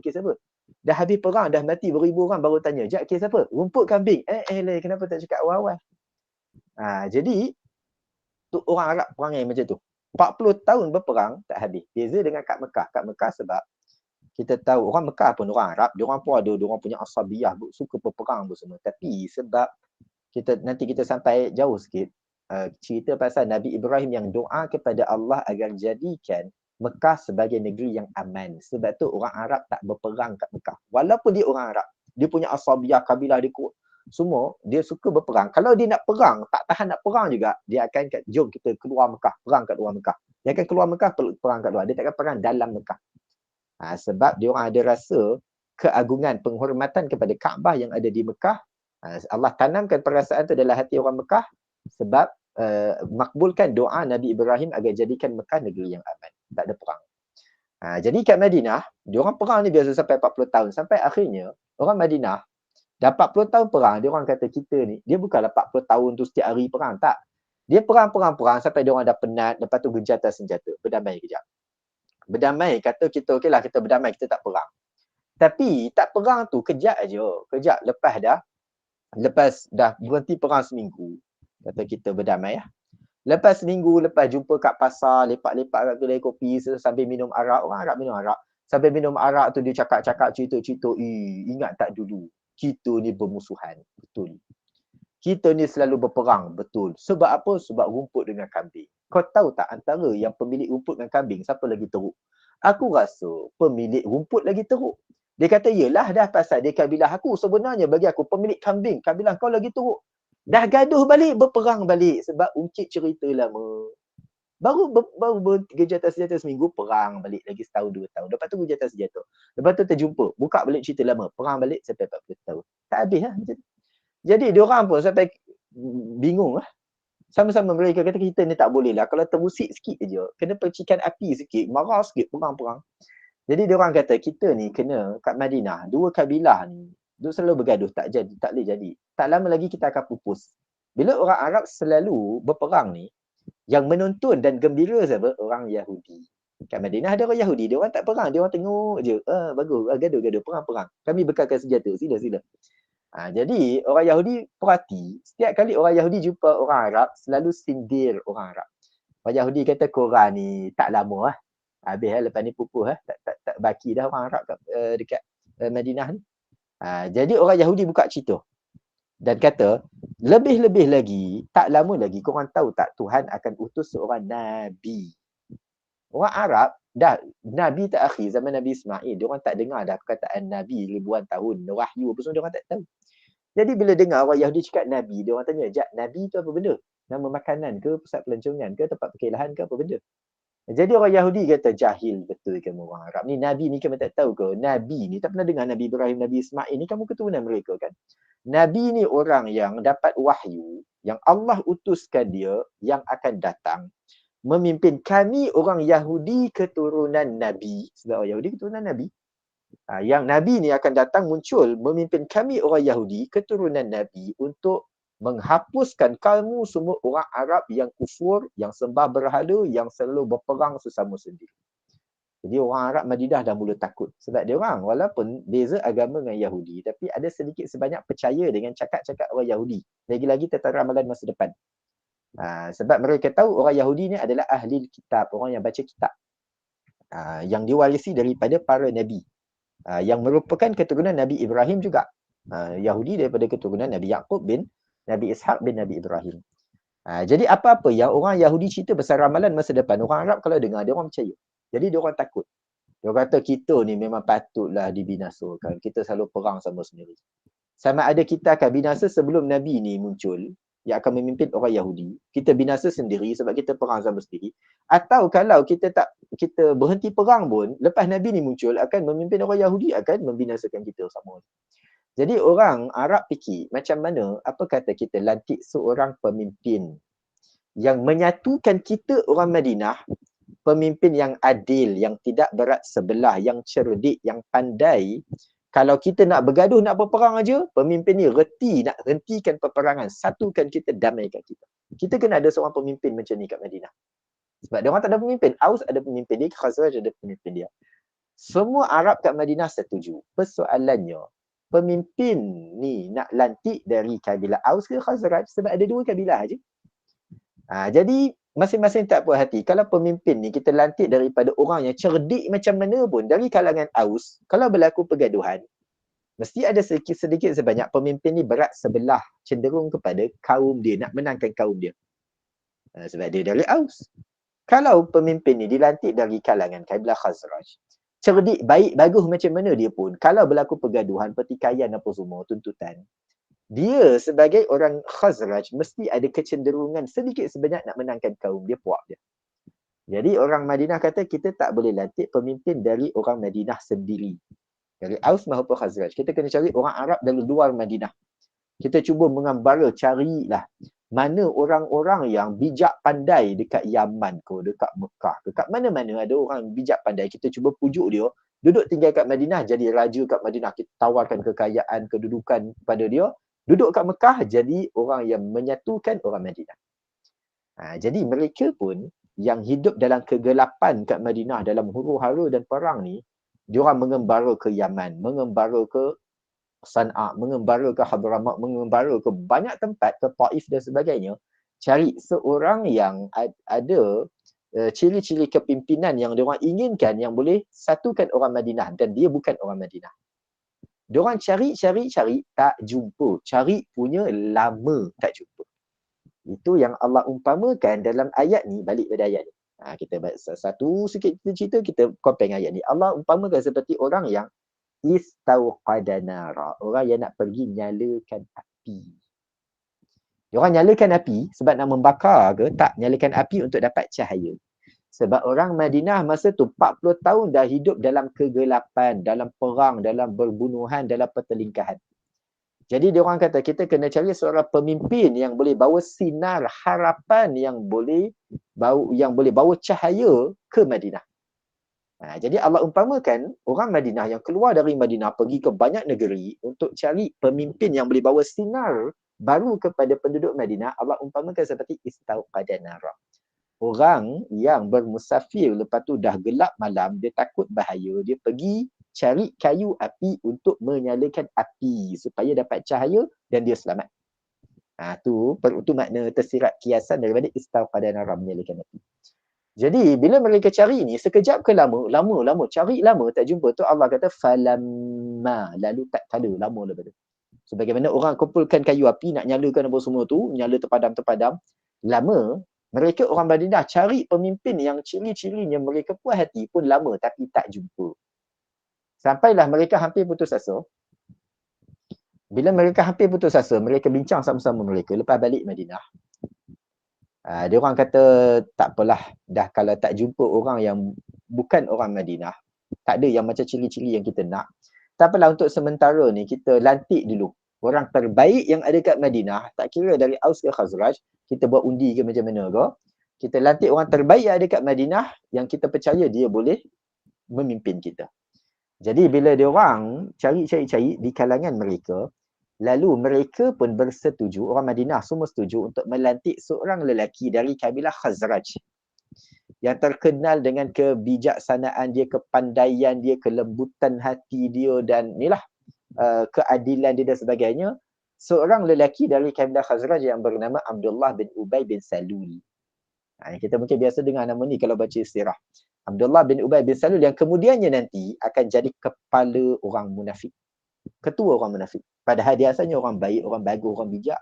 Dah habis perang, dah mati beribu orang baru tanya, kejap, kes apa? Rumput kambing. Kenapa tak cakap awal-awal? Jadi tu orang Arab perangai macam tu. 40 tahun berperang tak habis. Beza dengan kat Mekah. Kat Mekah sebab kita tahu orang Mekah pun orang Arab, diorang pun ada diorang punya asabiyah, suka berperang semua. Tapi sebab nanti kita sampai jauh sikit, cerita pasal Nabi Ibrahim yang doa kepada Allah agar jadikan Mekah sebagai negeri yang aman. Sebab tu orang Arab tak berperang kat Mekah. Walaupun dia orang Arab, dia punya asabiyah, kabilah dia kuat, semua dia suka berperang. Kalau dia nak perang, tak tahan nak perang juga, dia akan jom kita keluar Mekah, perang kat luar Mekah. Dia akan keluar Mekah, perang kat luar. Dia takkan perang dalam Mekah. Sebab dia orang ada rasa keagungan, penghormatan kepada Kaabah yang ada di Mekah. Allah tanamkan perasaan tu dalam hati orang Mekah sebab makbulkan doa Nabi Ibrahim agar jadikan Mekah negeri yang aman. Tak ada perang. Jadi kat Madinah, dia orang perang ni biasa sampai 40 tahun. Sampai akhirnya, orang Madinah dah 40 tahun perang, dia orang kata kita ni, dia bukanlah 40 tahun tu setiap hari perang, tak. Dia perang sampai dia orang dah penat, lepas tu gencatan senjata, berdamai kejap. berdamai, kata kita okeylah kita berdamai, kita tak perang. Tapi tak perang tu kejap je. Kejap lepas dah berhenti perang seminggu, kata kita berdamai lah. Lepas seminggu, lepas jumpa kat pasar, lepak-lepak kat kedai kopi sambil minum arak, orang Arab minum arak. Sambil minum arak tu dia cakap-cakap cerita-cerita, ingat tak dulu kita ni bermusuhan, betul. Kita ni selalu berperang, betul. Sebab apa? Sebab rumput dengan kambing. Kau tahu tak antara yang pemilik rumput dengan kambing, siapa lagi teruk? Aku rasa pemilik rumput lagi teruk. Dia kata, yelah dah pasal dia kabilah aku. Sebenarnya bagi aku, pemilik kambing, kabilah kau lagi teruk. Dah gaduh balik, berperang balik. Sebab ungkit cerita lama. Baru bergencatan senjata seminggu, perang balik lagi setahun, 2 tahun. Lepas tu gencatan senjata. Lepas tu terjumpa, buka balik cerita lama. Perang balik sampai 40 tahun. Tak habis lah macam tu. Jadi diorang pun sampai bingung lah. Sama-sama mereka kata kita ni tak boleh lah. Kalau terusik sikit je, kena percikan api sikit, marah sikit, perang-perang. Jadi diorang kata kita ni kena kat Madinah, dua kabilah ni duk selalu bergaduh, tak boleh jadi. Tak lama lagi kita akan pupus. Bila orang Arab selalu berperang ni, yang menonton dan gembira siapa? Orang Yahudi. Kat Madinah ada orang Yahudi, dia orang tak perang, dia orang tengok je. Bagus, gaduh-gaduh, perang-perang. Kami bekalkan senjata, sila-sila. Jadi orang Yahudi perhati, setiap kali orang Yahudi jumpa orang Arab, selalu sindir orang Arab. Orang Yahudi kata korang ni tak lama lah. Habis lah lepas ni pupuh lah. Tak baki dah orang Arab dekat Madinah ni. Jadi orang Yahudi buka cerita. Dan kata, lebih-lebih lagi, tak lama lagi korang tahu tak Tuhan akan utus seorang Nabi. Orang Arab, dah Nabi terakhir zaman Nabi Ismail, diorang tak dengar dah perkataan Nabi ribuan tahun, wahyu apa semua diorang tak tahu. Jadi bila dengar orang Yahudi cakap Nabi, diorang tanya, Nabi tu apa benda? Nama makanan ke, pusat pelancongan ke, tempat perkelahan ke, apa benda? Jadi orang Yahudi kata, jahil betul kamu orang Arab ni. Nabi ni kamu tak tahu ke? Nabi ni tak pernah dengar Nabi Ibrahim, Nabi Ismail ni, kamu keturunan mereka kan? Nabi ni orang yang dapat wahyu, yang Allah utuskan dia, yang akan datang memimpin kami orang Yahudi keturunan Nabi. Sebab orang Yahudi keturunan Nabi. Yang Nabi ni akan datang muncul memimpin kami orang Yahudi keturunan Nabi untuk menghapuskan kamu semua orang Arab yang kufur, yang sembah berhala, yang selalu berperang sesama sendiri. Jadi orang Arab Madinah dah mula takut. Sebab dia orang walaupun beza agama dengan Yahudi, tapi ada sedikit sebanyak percaya dengan cakap-cakap orang Yahudi. Lagi-lagi tentang ramalan masa depan. Sebab mereka tahu orang Yahudi ni adalah ahli kitab, orang yang baca kitab. Yang diwarisi daripada para Nabi. Yang merupakan keturunan Nabi Ibrahim juga. Yahudi daripada keturunan Nabi Yaqub bin Nabi Ishaq bin Nabi Ibrahim. Jadi apa-apa yang orang Yahudi cerita pasal ramalan masa depan, orang Arab kalau dengar, dia orang percaya. Jadi dia orang takut. Dia kata kita ni memang patutlah dibinasakan. Kita selalu perang sama sendiri. Sama ada kita akan binasa sebelum Nabi ni muncul, yang akan memimpin orang Yahudi, kita binasa sendiri sebab kita perang sama sendiri, atau kalau kita berhenti perang pun, lepas Nabi ni muncul, akan memimpin orang Yahudi, akan membinasakan kita sama. Jadi orang Arab fikir macam mana, apa kata kita lantik seorang pemimpin yang menyatukan kita orang Madinah, pemimpin yang adil, yang tidak berat sebelah, yang cerdik, yang pandai. Kalau kita nak bergaduh, nak berperang aja, pemimpin ni reti nak hentikan peperangan, satukan kita, damaikan kita. Kita kena ada seorang pemimpin macam ni kat Madinah. Sebab dia orang tak ada pemimpin. Aus ada pemimpin dia, Khazraj ada pemimpin dia. Semua Arab kat Madinah setuju. Persoalannya, pemimpin ni nak lantik dari kabilah Aus ke Khazraj, sebab ada dua kabilah aja. Jadi masing-masing tak puas hati. Kalau pemimpin ni kita lantik daripada orang yang cerdik macam mana pun, dari kalangan Aus, kalau berlaku pergaduhan, mesti ada sedikit sebanyak pemimpin ni berat sebelah, cenderung kepada kaum dia, nak menangkan kaum dia. Sebab dia dari Aus. Kalau pemimpin ni dilantik dari kalangan kabilah Khazraj, cerdik, baik, bagus macam mana dia pun, kalau berlaku pergaduhan, pertikaian apa semua, tuntutan, dia sebagai orang Khazraj mesti ada kecenderungan sedikit sebanyak nak menangkan kaum dia, puak dia. Jadi orang Madinah kata kita tak boleh lantik pemimpin dari orang Madinah sendiri, dari Aus maupun Khazraj. Kita kena cari orang Arab dari luar Madinah. Kita cuba mengambara, carilah mana orang-orang yang bijak pandai dekat Yaman ke, dekat Mekah, dekat mana-mana ada orang bijak pandai. Kita cuba pujuk dia, duduk tinggal kat Madinah, jadi raja kat Madinah. Kita tawarkan kekayaan, kedudukan pada dia. Duduk kat Mekah, jadi orang yang menyatukan orang Madinah. Jadi mereka pun yang hidup dalam kegelapan kat Madinah dalam huru-hara dan perang ni, diorang mengembara ke Yaman, mengembara ke San'a, mengembara ke Hadramaut, mengembara ke banyak tempat, ke Taif dan sebagainya, cari seorang yang ada ciri-ciri kepimpinan yang diorang inginkan, yang boleh satukan orang Madinah, dan dia bukan orang Madinah. Diorang cari, tak jumpa. Cari punya lama tak jumpa. Itu yang Allah umpamakan dalam ayat ni, balik pada ayat ni. Kita satu sikit cerita, kita compare dengan ayat ni. Allah umpamakan seperti orang yang istauqada nara, orang yang nak pergi nyalakan api. Diorang nyalakan api sebab nak membakar ke? Tak, nyalakan api untuk dapat cahaya. Sebab orang Madinah masa tu 40 tahun dah hidup dalam kegelapan, dalam perang, dalam berbunuhan, dalam pertelingkahan. Jadi diorang kata kita kena cari seorang pemimpin yang boleh bawa sinar harapan, yang boleh bawa cahaya ke Madinah. Jadi Allah umpamakan orang Madinah yang keluar dari Madinah pergi ke banyak negeri untuk cari pemimpin yang boleh bawa sinar baru kepada penduduk Madinah. Allah umpamakan seperti istauqada nara. Orang yang bermusafir, lepas tu dah gelap malam, dia takut bahaya, dia pergi cari kayu api untuk menyalakan api supaya dapat cahaya dan dia selamat. Tu makna tersirat kiasan daripada istauqada nara, menyalakan api. Jadi bila mereka cari ni, sekejap ke lama, cari lama tak jumpa, tu Allah kata falamma, lalu tak kala, lama lepas tu. Sebagaimana orang kumpulkan kayu api nak nyalakan apa semua tu, nyala terpadam, lama. Mereka orang Madinah cari pemimpin yang ciri-cirinya mereka puas hati pun lama, tapi tak jumpa. Sampailah mereka hampir putus asa. Bila mereka hampir putus asa, mereka bincang sama-sama mereka lepas balik Madinah. Dia orang kata tak apalah, dah kalau tak jumpa orang yang bukan orang Madinah, tak ada yang macam ciri-ciri yang kita nak, tak apalah, untuk sementara ni kita lantik dulu orang terbaik yang ada kat Madinah, tak kira dari Aus ke Khazraj, kita buat undi ke macam mana ke, kita lantik orang terbaik yang ada kat Madinah yang kita percaya dia boleh memimpin kita. Jadi bila dia orang cari di kalangan mereka, lalu mereka pun bersetuju, orang Madinah semua setuju untuk melantik seorang lelaki dari kabilah Khazraj yang terkenal dengan kebijaksanaan dia, kepandaian dia, kelembutan hati dia, dan inilah keadilan dia dan sebagainya. Seorang lelaki dari kabilah Khazraj yang bernama Abdullah bin Ubay bin Salul. Kita mungkin biasa dengar nama ni kalau baca sirah. Abdullah bin Ubay bin Salul yang kemudiannya nanti akan jadi kepala orang munafik, ketua orang munafik. Padahal dia asalnya orang baik, orang bagus, orang bijak.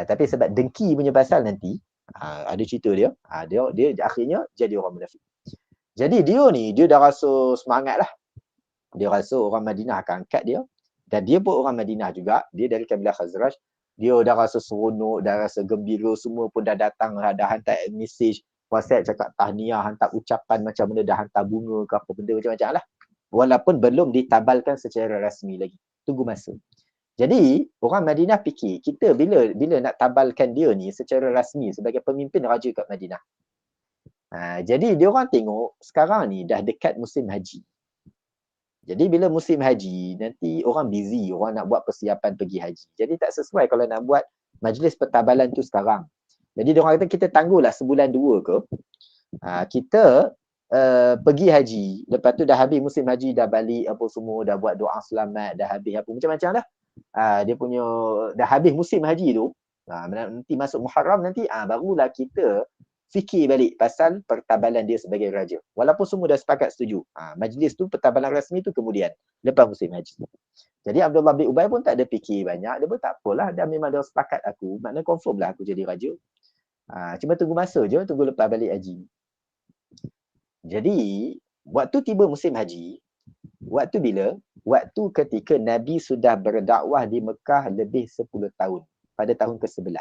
Tapi sebab dengki punya pasal nanti, ada cerita dia, dia akhirnya jadi orang munafik. Jadi dia dah rasa semangat lah. Dia rasa orang Madinah akan angkat dia. Dan dia pun orang Madinah juga. Dia dari kabilah Khazraj. Dia dah rasa seronok, dah rasa gembira. Semua pun dah datang, dah hantar message, WhatsApp cakap tahniah, hantar ucapan macam mana, dah hantar bunga ke apa benda macam-macam lah. Walaupun belum ditabalkan secara rasmi lagi. Tunggu masa. Jadi orang Madinah fikir, kita bila nak tabalkan dia ni secara rasmi sebagai pemimpin raja kat Madinah. Jadi dia orang tengok sekarang ni dah dekat musim haji. Jadi bila musim haji, nanti orang busy, orang nak buat persiapan pergi haji. Jadi tak sesuai kalau nak buat majlis pertabalan tu sekarang. Jadi dia orang kata kita tangguhlah sebulan 2 ke. Kita pergi haji. Lepas tu dah habis musim haji, dah balik apa semua, dah buat doa selamat, dah habis apa macam-macam dah. Dia punya dah habis musim haji tu. Nanti masuk Muharram nanti, barulah kita fikir balik pasal pertabalan dia sebagai raja. Walaupun semua dah sepakat setuju. Majlis tu, pertabalan rasmi tu kemudian, lepas musim haji. Jadi Abdullah bin Ubay pun tak ada fikir banyak. Dia pun tak apalah, dah memang dah sepakat aku. Maknanya confirm lah aku jadi raja. Cuma tunggu masa je, tunggu lepas balik haji. Jadi, waktu tiba musim haji, waktu bila? Waktu ketika Nabi sudah berdakwah di Mekah lebih 10 tahun. Pada tahun ke-11.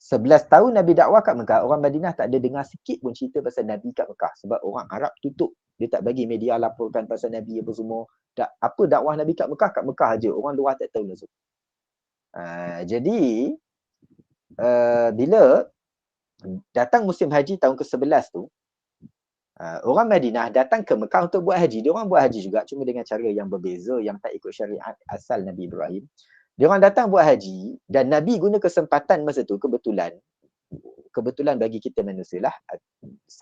11 tahun Nabi dakwah kat Mekah, orang Madinah tak ada dengar sikit pun cerita pasal Nabi kat Mekah. Sebab orang Arab tutup. Dia tak bagi media laporkan pasal Nabi apa semua. Apa dakwah Nabi kat Mekah aja. Orang luar tak tahu langsung. Jadi, bila datang musim haji tahun ke-11 tu, orang Madinah datang ke Mekah untuk buat haji. Dia orang buat haji juga, cuma dengan cara yang berbeza, yang tak ikut syariat asal Nabi Ibrahim. Dia orang datang buat haji dan Nabi guna kesempatan masa tu kebetulan kebetulan bagi kita manusia lah.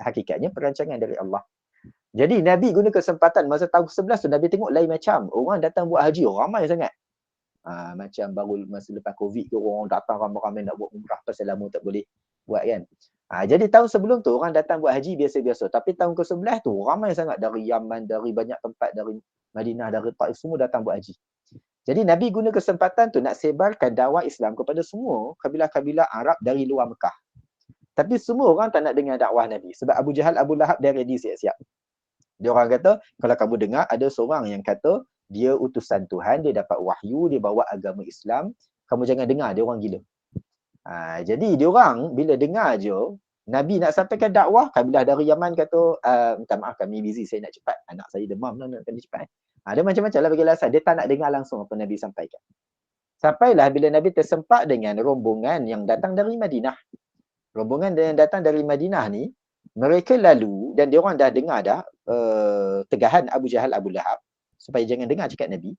Hakikatnya perancangan dari Allah. Jadi Nabi guna kesempatan masa tahun 11 tu, Nabi tengok lain macam. Orang datang buat haji, ramai sangat. Macam baru masa lepas COVID ke, orang datang ramai-ramai nak buat umrah pasal lama tak boleh buat kan. Jadi tahun sebelum tu orang datang buat haji biasa-biasa. Tapi tahun ke-11 tu ramai sangat dari Yaman, dari banyak tempat, dari Madinah, dari Taif, semua datang buat haji. Jadi Nabi guna kesempatan tu nak sebarkan dakwah Islam kepada semua kabilah-kabilah Arab dari luar Mekah. Tapi semua orang tak nak dengar dakwah Nabi. Sebab Abu Jahal, Abu Lahab dia ready siap-siap. Dia orang kata, kalau kamu dengar ada seorang yang kata dia utusan Tuhan, dia dapat wahyu, dia bawa agama Islam, kamu jangan dengar, dia orang gila. Jadi dia orang bila dengar je Nabi nak sampaikan dakwah, kabilah dari Yaman kata, minta maaf kami busy, saya nak cepat, anak saya demam lah, nak kena cepat. Dia macam-macam lah bagi alasan, dia tak nak dengar langsung apa Nabi sampaikan. Sampailah bila Nabi tersempak dengan rombongan yang datang dari Madinah. Rombongan yang datang dari Madinah ni, mereka lalu dan dia orang dah dengar dah tegahan Abu Jahal, Abu Lahab supaya jangan dengar cakap Nabi.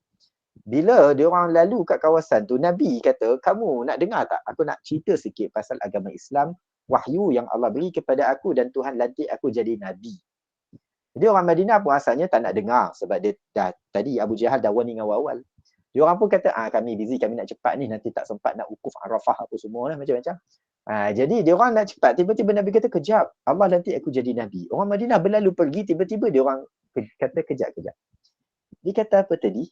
Bila dia orang lalu kat kawasan tu, Nabi kata, kamu nak dengar tak? Aku nak cerita sikit pasal agama Islam, wahyu yang Allah beri kepada aku dan Tuhan lantik aku jadi Nabi. Jadi orang Madinah pun asalnya tak nak dengar sebab dia dah tadi Abu Jahal dah warning awal-awal. Dia orang pun kata, kami busy, kami nak cepat ni, nanti tak sempat nak wukuf Arafah apa semua lah, macam-macam. Jadi dia orang nak cepat, tiba-tiba Nabi kata, kejap, Allah nanti aku jadi Nabi. Orang Madinah berlalu pergi, tiba-tiba dia orang kata, kejap. Dia kata apa tadi?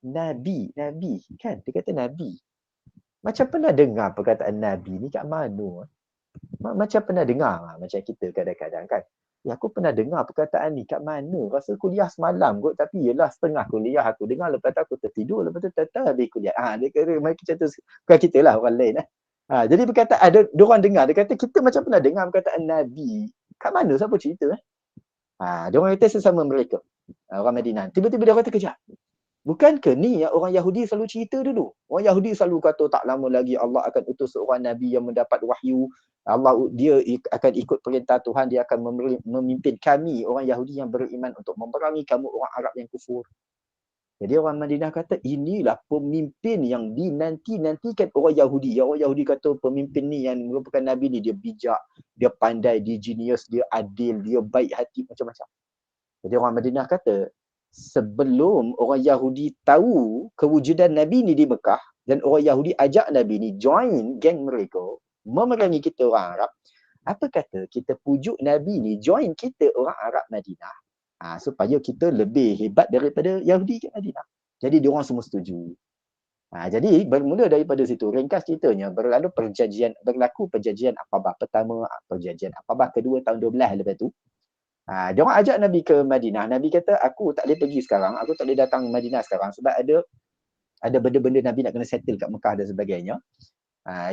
Nabi kan? Dia kata Nabi. Macam pernah dengar perkataan Nabi ni kat mana? Macam pernah dengar, macam kita kadang-kadang kan. Ya, aku pernah dengar perkataan ni kat mana? Rasa kuliah semalam kot, tapi yelah setengah kuliah aku dengar, lepas tu aku tertidur, lepas tu tak habis kuliah. Dia kata macam tu, bukan kita lah, orang lain lah. Jadi perkataan, dia orang dengar, dia kata kita macam pernah dengar perkataan Nabi. Kat mana? Siapa cerita? Dia orang kata sesama mereka, orang Madinah. Tiba-tiba dia kata, kejap. Bukankah ni yang orang Yahudi selalu cerita dulu? Orang Yahudi selalu kata tak lama lagi Allah akan utus seorang Nabi yang mendapat wahyu. Dia akan ikut perintah Tuhan, dia akan memimpin kami orang Yahudi yang beriman untuk memerangi kamu orang Arab yang kufur. Jadi orang Madinah kata inilah pemimpin yang dinanti-nantikan orang Yahudi. Orang Yahudi kata pemimpin ni yang merupakan Nabi ni dia bijak, dia pandai, dia genius, dia adil, dia baik hati, macam-macam. Jadi orang Madinah kata sebelum orang Yahudi tahu kewujudan Nabi ni di Mekah dan orang Yahudi ajak Nabi ni join geng mereka memerangi kita orang Arab, apa kata kita pujuk Nabi ni join kita orang Arab Madinah, supaya kita lebih hebat daripada Yahudi kat Madinah. Jadi diorang semua setuju. Jadi bermula daripada situ, ringkas ceritanya, berlaku perjanjian Aqabah pertama, perjanjian Aqabah kedua tahun 12 lepas tu. Dia orang ajak Nabi ke Madinah. Nabi kata, aku tak boleh pergi sekarang, aku tak boleh datang Madinah sekarang sebab ada benda-benda Nabi nak kena settle kat Mekah dan sebagainya.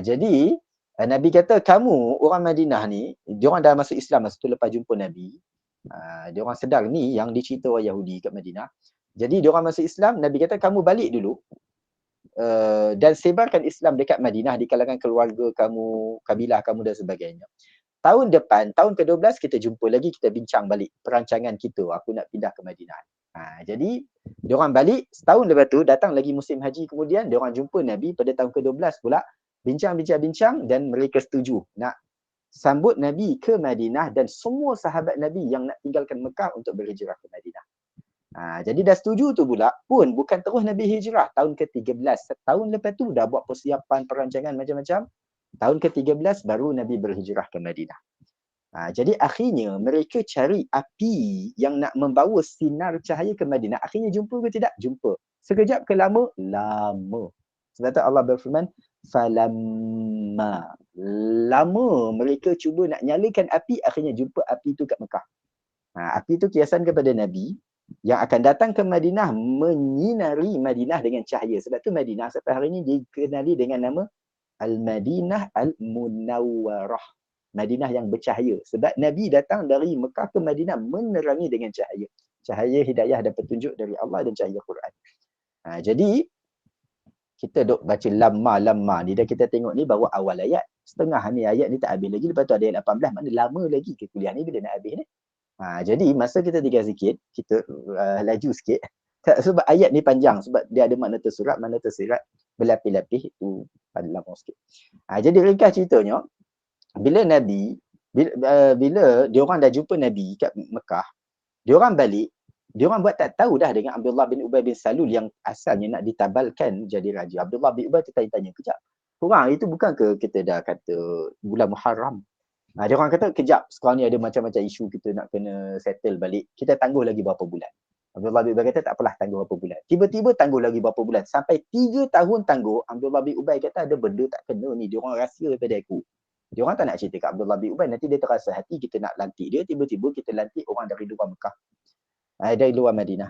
Jadi Nabi kata, kamu orang Madinah ni, dia orang dah masuk Islam masa tu lepas jumpa Nabi. Dia orang sedar ni yang dicerita orang Yahudi kat Madinah. Jadi dia orang masuk Islam, Nabi kata kamu balik dulu dan sebarkan Islam dekat Madinah di kalangan keluarga kamu, kabilah kamu dan sebagainya. Tahun depan, tahun ke-12 kita jumpa lagi, kita bincang balik perancangan kita, aku nak pindah ke Madinah. Jadi diorang balik, setahun lepas tu datang lagi musim haji, kemudian diorang jumpa Nabi pada tahun ke-12 pula, bincang dan mereka setuju nak sambut Nabi ke Madinah dan semua sahabat Nabi yang nak tinggalkan Mekah untuk berhijrah ke Madinah. Jadi dah setuju tu pula pun bukan terus Nabi hijrah tahun ke-13. Setahun lepas tu dah buat persiapan perancangan macam-macam. Tahun ke-13 baru Nabi berhijrah ke Madinah. Jadi akhirnya mereka cari api yang nak membawa sinar cahaya ke Madinah. Akhirnya jumpa ke tidak? Jumpa. Sekejap ke lama? Lama. Sebab tu Allah berfirman, falamma. Lama mereka cuba nak nyalakan api, akhirnya jumpa api tu kat Mekah. Api tu kiasan kepada Nabi yang akan datang ke Madinah, menyinari Madinah dengan cahaya. Sebab tu Madinah sampai hari ini dikenali dengan nama Al-Madinah Al-Munawwarah. Madinah yang bercahaya. Sebab Nabi datang dari Mekah ke Madinah menerangi dengan cahaya. Cahaya hidayah dan petunjuk dari Allah dan cahaya Quran. Jadi, kita duk baca lamma ni dan kita tengok ni baru awal ayat. Setengah ni ayat ni tak habis lagi. Lepas tu ada ayat 18. Mana lama lagi ke kuliah ni bila nak habis ni. Jadi, masa kita tinggal sikit, kita laju sikit. Sebab ayat ni panjang. Sebab dia ada makna tersurat, makna tersirat, berlapis-lapis. Itu pada lama sikit. Jadi ringkas ceritanya, bila Nabi, bila diorang dah jumpa Nabi kat Mekah, diorang balik, diorang buat tak tahu dah dengan Abdullah bin Ubay bin Salul yang asalnya nak ditabalkan jadi raja. Abdullah bin Ubay tertanya-tanya, kejap, korang itu bukan ke kita dah kata bulan Muharram? Dia orang kata, kejap, sekarang ni ada macam-macam isu kita nak kena settle balik. Kita tangguh lagi berapa bulan. Abdullah bin Ubay kata, tak apalah, tangguh berapa bulan. Tiba-tiba tangguh lagi berapa bulan. Sampai 3 tahun tangguh, Abdullah bin Ubay kata, ada benda tak kena ni. Dia orang rahsia daripada aku. Dia orang tak nak cerita kat Abdullah bin Ubay. Nanti dia terasa hati kita nak lantik dia. Tiba-tiba kita lantik orang dari luar Mekah. Dari luar Madinah.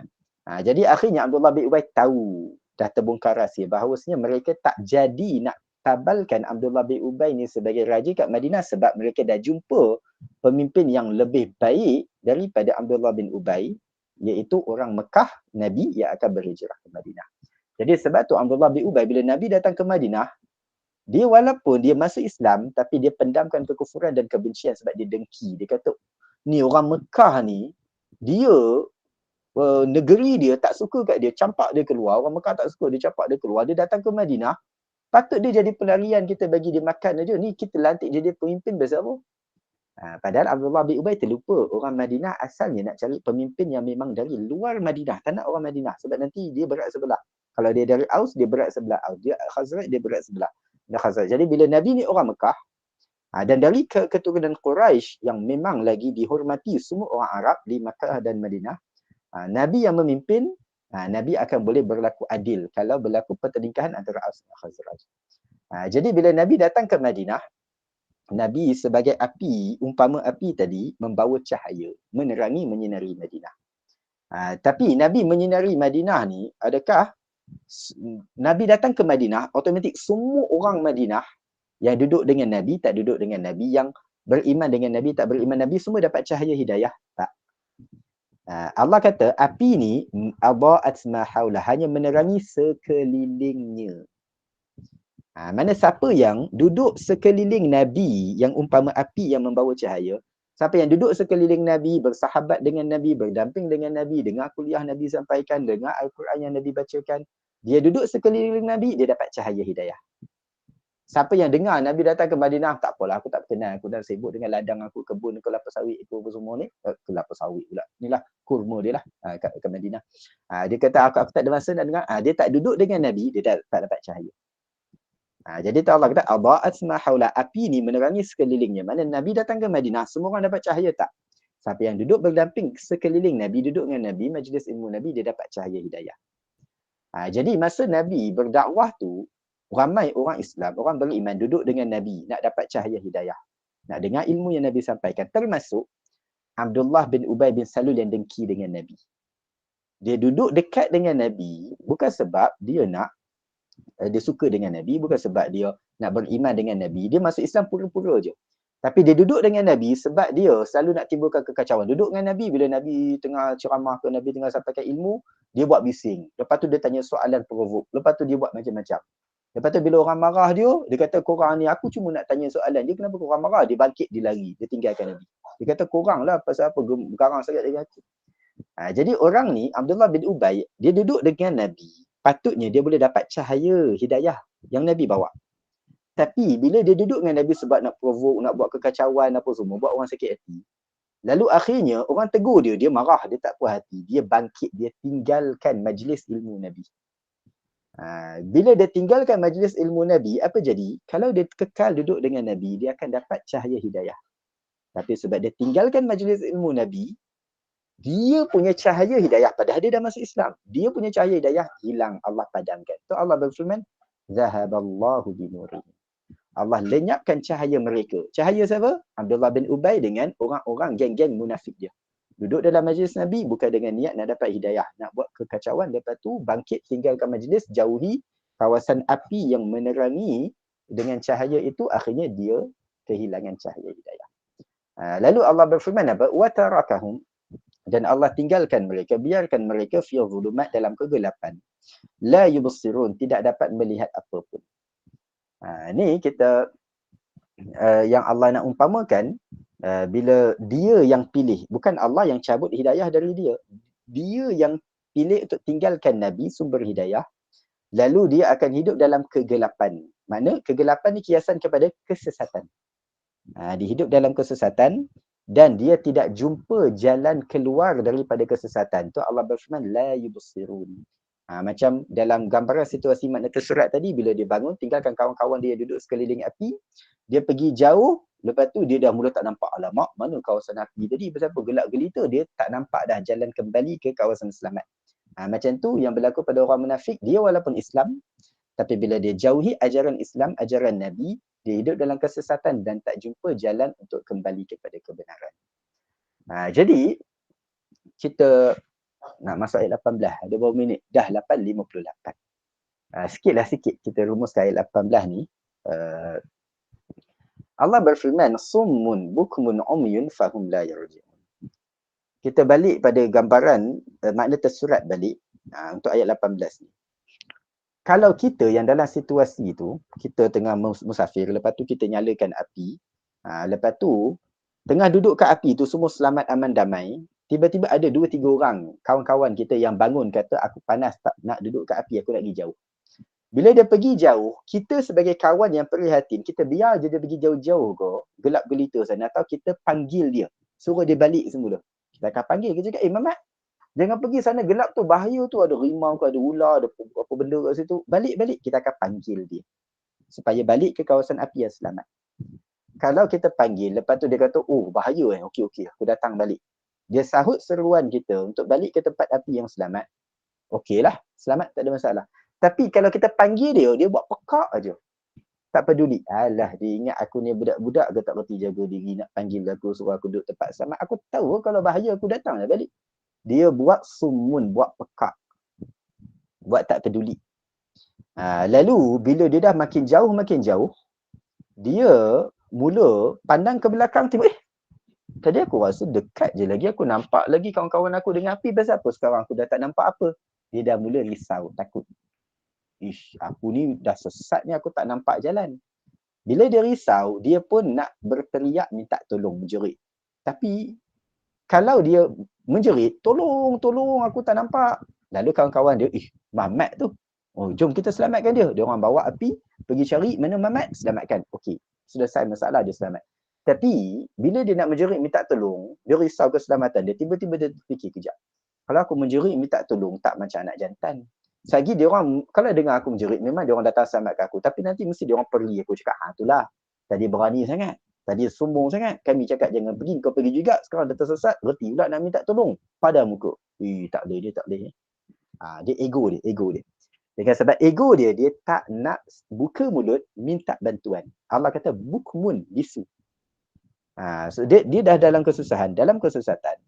Jadi akhirnya Abdullah bin Ubay tahu, dah terbongkar rahsia bahawasanya mereka tak jadi nak tabalkan Abdullah bin Ubay ni sebagai raja kat Madinah sebab mereka dah jumpa pemimpin yang lebih baik daripada Abdullah bin Ubay, iaitu orang Mekah, Nabi yang akan berhijrah ke Madinah. Jadi sebab tu Abdullah bin Ubay bila Nabi datang ke Madinah, dia walaupun dia masuk Islam tapi dia pendamkan kekufuran dan kebencian sebab dia dengki. Dia kata, ni orang Mekah ni, dia negeri dia tak suka kat dia, campak dia keluar. Orang Mekah tak suka, dia campak dia keluar. Dia datang ke Madinah, patut dia jadi pelarian kita bagi dia makan aja. Ni kita lantik dia pemimpin besar apa? Padahal Abdullah bin Ubay terlupa orang Madinah asalnya nak cari pemimpin yang memang dari luar Madinah. Tak nak orang Madinah sebab nanti dia berat sebelah. Kalau dia dari Aus, dia berat sebelah Aus. Dia Khazraj, dia berat sebelah Khazraj. Jadi bila Nabi ni orang Mekah, dan dari keturunan Quraisy yang memang lagi dihormati semua orang Arab di Makkah dan Madinah, Nabi yang memimpin, Nabi akan boleh berlaku adil kalau berlaku pertelingkahan antara Aus dan Khazraj. Jadi bila Nabi datang ke Madinah, Nabi sebagai api, umpama api tadi, membawa cahaya, menerangi, menyinari Madinah. Tapi Nabi menyinari Madinah ni, adakah Nabi datang ke Madinah, otomatik semua orang Madinah yang duduk dengan Nabi, tak duduk dengan Nabi, yang beriman dengan Nabi, tak beriman Nabi, semua dapat cahaya hidayah? Tak. Allah kata, api ni, adha'at ma haulah, hanya menerangi sekelilingnya. Mana siapa yang duduk sekeliling Nabi yang umpama api yang membawa cahaya, siapa yang duduk sekeliling Nabi, bersahabat dengan Nabi, berdamping dengan Nabi, dengar kuliah Nabi sampaikan, dengar Al-Quran yang Nabi bacakan, dia duduk sekeliling Nabi, dia dapat cahaya hidayah. Siapa yang dengar Nabi datang ke Madinah, tak apalah, aku tak kenal, aku dah sibuk dengan ladang aku, kebun, kelapa sawit, itu apa semua ni. Kelapa sawit pula. Inilah kurma dia lah ke Madinah. Dia kata, aku tak ada masa nak dengar. Dia tak duduk dengan Nabi, dia tak dapat cahaya. Jadi Allah kata, adha'at ma haula, api ni menerangi sekelilingnya. Mana Nabi datang ke Madinah, semua orang dapat cahaya tak? Siapa yang duduk berdamping sekeliling Nabi, duduk dengan Nabi, majlis ilmu Nabi, dia dapat cahaya hidayah. Jadi masa Nabi berdakwah tu, ramai orang Islam, orang beriman duduk dengan Nabi, nak dapat cahaya hidayah, nak dengar ilmu yang Nabi sampaikan, termasuk Abdullah bin Ubay bin Salul yang dengki dengan Nabi. Dia duduk dekat dengan Nabi bukan sebab dia suka dengan Nabi, bukan sebab dia nak beriman dengan Nabi. Dia masuk Islam pura-pura je. Tapi dia duduk dengan Nabi sebab dia selalu nak timbulkan kekacauan. Duduk dengan Nabi, bila Nabi tengah ceramah ke, Nabi tengah sampaikan ilmu, dia buat bising. Lepas tu dia tanya soalan provok. Lepas tu dia buat macam-macam. Lepas tu bila orang marah dia kata, korang ni, aku cuma nak tanya soalan. Dia kenapa korang marah? Dia bangkit, dia lari. Dia tinggalkan Nabi. Dia kata, korang lah pasal apa? Garang sangat dari hati. Jadi orang ni, Abdullah bin Ubay, dia duduk dengan Nabi. Patutnya dia boleh dapat cahaya hidayah yang Nabi bawa. Tapi bila dia duduk dengan Nabi sebab nak provok, nak buat kekacauan apa semua, buat orang sakit hati. Lalu akhirnya orang tegur dia, dia marah, dia tak puas hati. Dia bangkit, dia tinggalkan majlis ilmu Nabi. Bila dia tinggalkan majlis ilmu Nabi, apa jadi? Kalau dia kekal duduk dengan Nabi, dia akan dapat cahaya hidayah. Tapi sebab dia tinggalkan majlis ilmu Nabi, dia punya cahaya hidayah, padahal dia dah masuk Islam, dia punya cahaya hidayah hilang, Allah padamkan. So Allah berfirman, zahaballahu binurihim. Allah lenyapkan cahaya mereka. Cahaya siapa? Abdullah bin Ubay dengan orang-orang geng-geng munafik dia. Duduk dalam majlis Nabi bukan dengan niat nak dapat hidayah, nak buat kekacauan. Lepas tu bangkit, tinggalkan majlis, jauhi kawasan api yang menerangi dengan cahaya itu, akhirnya dia kehilangan cahaya hidayah. Lalu Allah berfirman apa? Wa tarakahum, dan Allah tinggalkan mereka, biarkan mereka fi dhulumat, dalam kegelapan. La yubsirun, tidak dapat melihat apapun. Ni kita yang Allah nak umpamakan, bila dia yang pilih, bukan Allah yang cabut hidayah dari dia. Dia yang pilih untuk tinggalkan Nabi, sumber hidayah. Lalu dia akan hidup dalam kegelapan. Mana kegelapan ni kiasan kepada kesesatan. Dia hidup dalam kesesatan dan dia tidak jumpa jalan keluar daripada kesesatan. Tu Allah berfirman la yubsirun. Macam dalam gambaran situasi makna tersurat tadi, bila dia bangun tinggalkan kawan-kawan dia duduk sekeliling api, dia pergi jauh, lepas tu dia dah mula tak nampak, alamak mana kawasan api tadi, pasal apa gelap gelita, dia tak nampak dah jalan kembali ke kawasan selamat. Macam tu yang berlaku pada orang munafik, dia walaupun Islam, tapi bila dia jauhi ajaran Islam, ajaran Nabi, dia hidup dalam kesesatan dan tak jumpa jalan untuk kembali kepada kebenaran. Jadi kita nak masuk ayat 18. Ada berapa minit? Dah 8.58. Sikit kita rumuskan ayat 18 ni. Allah berfirman, summun bukmun umyun fahum la yarji'un. Kita balik pada gambaran makna tersurat balik untuk ayat 18 ni. Kalau kita yang dalam situasi tu, kita tengah musafir, lepas tu kita nyalakan api, lepas tu tengah duduk kat api tu semua selamat aman damai, tiba-tiba ada 2-3 orang kawan-kawan kita yang bangun kata aku panas tak nak duduk kat api, aku nak pergi jauh. Bila dia pergi jauh, kita sebagai kawan yang prihatin, kita biar je dia pergi jauh-jauh kok, gelap gelita sana, atau kita panggil dia, suruh dia balik semula. Kita akan panggil, kita cakap, Mamat, jangan pergi sana, gelap tu, bahaya tu, ada rimau ke, ada ular, ada apa benda kat situ. Balik. Kita akan panggil dia supaya balik ke kawasan api yang selamat. Kalau kita panggil, lepas tu dia kata, oh bahaya okey, aku datang balik. Dia sahut seruan kita untuk balik ke tempat api yang selamat. Okeylah, selamat, tak ada masalah. Tapi kalau kita panggil dia buat pekak aja. Tak peduli. Alah, dia ingat aku ni budak-budak ke tak reti jaga diri, nak panggil aku, suruh aku duduk tempat selamat. Aku tahu kalau bahaya aku datang lah balik. Dia buat sumun, buat pekak. Buat tak peduli. Lalu, bila dia dah makin jauh, dia mula pandang ke belakang, tiba, tadi aku rasa dekat je lagi, aku nampak lagi kawan-kawan aku dengan api, pasal apa sekarang aku dah tak nampak apa? Dia dah mula risau, takut. Aku ni dah sesat ni, aku tak nampak jalan. Bila dia risau, dia pun nak berteriak minta tolong, menjerit. Tapi kalau dia menjerit, tolong, aku tak nampak. Lalu kawan-kawan dia, Mamat tu. Oh, jom kita selamatkan dia. Dia orang bawa api, pergi cari mana Mamat, selamatkan. Okey, selesai masalah, dia selamat. Tapi, bila dia nak menjerit minta tolong, dia risau keselamatan dia, tiba-tiba dia fikir kejap. Kalau aku menjerit minta tolong, tak macam anak jantan. Selagi dia orang, kalau dengar aku menjerit, memang dia orang datang selamatkan aku. Tapi nanti mesti dia orang pergi. Aku cakap, itulah. Tadi berani sangat. Tadi sombong sangat. Kami cakap jangan pergi, kau pergi juga. Sekarang dah tersesat, reti pula nak minta tolong. Pada muka. Tak boleh, dia tak boleh. Dia ego dia. Dengan sebab ego dia tak nak buka mulut minta bantuan. Allah kata bukmun, bisu. So dia dah dalam kesusahan, dalam kesesatan.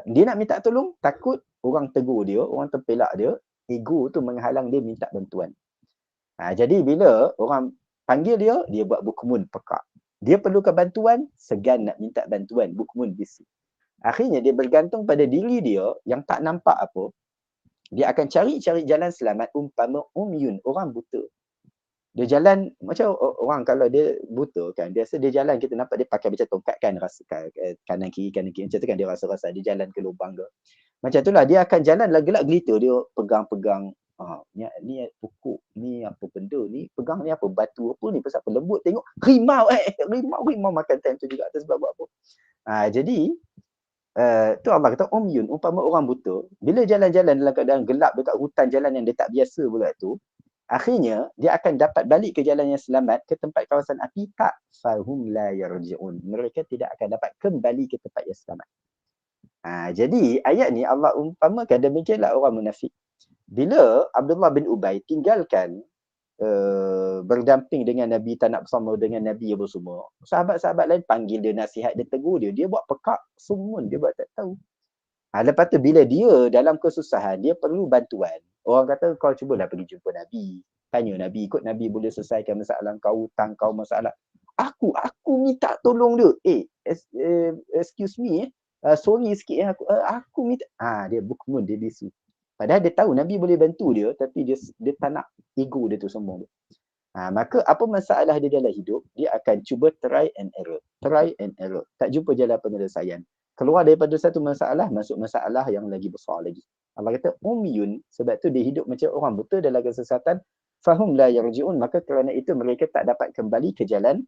Dia nak minta tolong, takut orang tegur dia, orang terpelak dia, ego tu menghalang dia minta bantuan. Jadi bila orang panggil dia buat bukmun, pekak. Dia perlukan bantuan, segan nak minta bantuan, bukmun, bisu. Akhirnya dia bergantung pada diri dia yang tak nampak apa. Dia akan cari jalan selamat, umpama umyun, orang buta. Dia jalan macam orang kalau dia buta kan, biasa dia jalan kita nampak dia pakai macam tongkat kan, rasa kanan kiri macam tu kan, dia rasa dia jalan ke lubang ke. Macam itulah dia akan jalan gelap gelita, dia pegang-pegang ni pokok, ni apa benda ni, pegang ni apa, batu apa ni, pasal apa, lembut, tengok rimau makan time tu juga, atas sebab buat apa. Jadi tu Allah kata umyun, umpama orang buta, bila jalan-jalan dalam keadaan gelap dekat hutan, jalan yang dia tak biasa pula tu, akhirnya dia akan dapat balik ke jalan yang selamat, ke tempat kawasan api, tak fahum la yarji'un. Mereka tidak akan dapat kembali ke tempat yang selamat. Jadi ayat ni Allah umpamakan demikianlah orang munafik. Bila Abdullah bin Ubay tinggalkan berdamping dengan Nabi, tak nak bersama dengan Nabi apa semua, sahabat-sahabat lain panggil dia, nasihat dia, tegur dia buat pekak, sumun, dia buat tak tahu. Lepas tu bila dia dalam kesusahan, dia perlu bantuan. Orang kata kau cubalah pergi jumpa Nabi. Tanya Nabi, ikut Nabi boleh selesaikan masalah kau, hutang kau, masalah. Aku minta tolong dia. Excuse me, sorry sikit aku minta. Dia bukmun, dia bisu. Padahal dia tahu Nabi boleh bantu dia, tapi dia tak nak, ego dia tu sombong dia. Maka apa masalah dia dalam hidup, dia akan cuba try and error. Tak jumpa jalan penyelesaian. Keluar daripada satu masalah, masuk masalah yang lagi besar lagi. Allah kata umyun, sebab tu dia hidup macam orang buta dalam kesesatan, fahum la yarji'un, maka kerana itu mereka tak dapat kembali ke jalan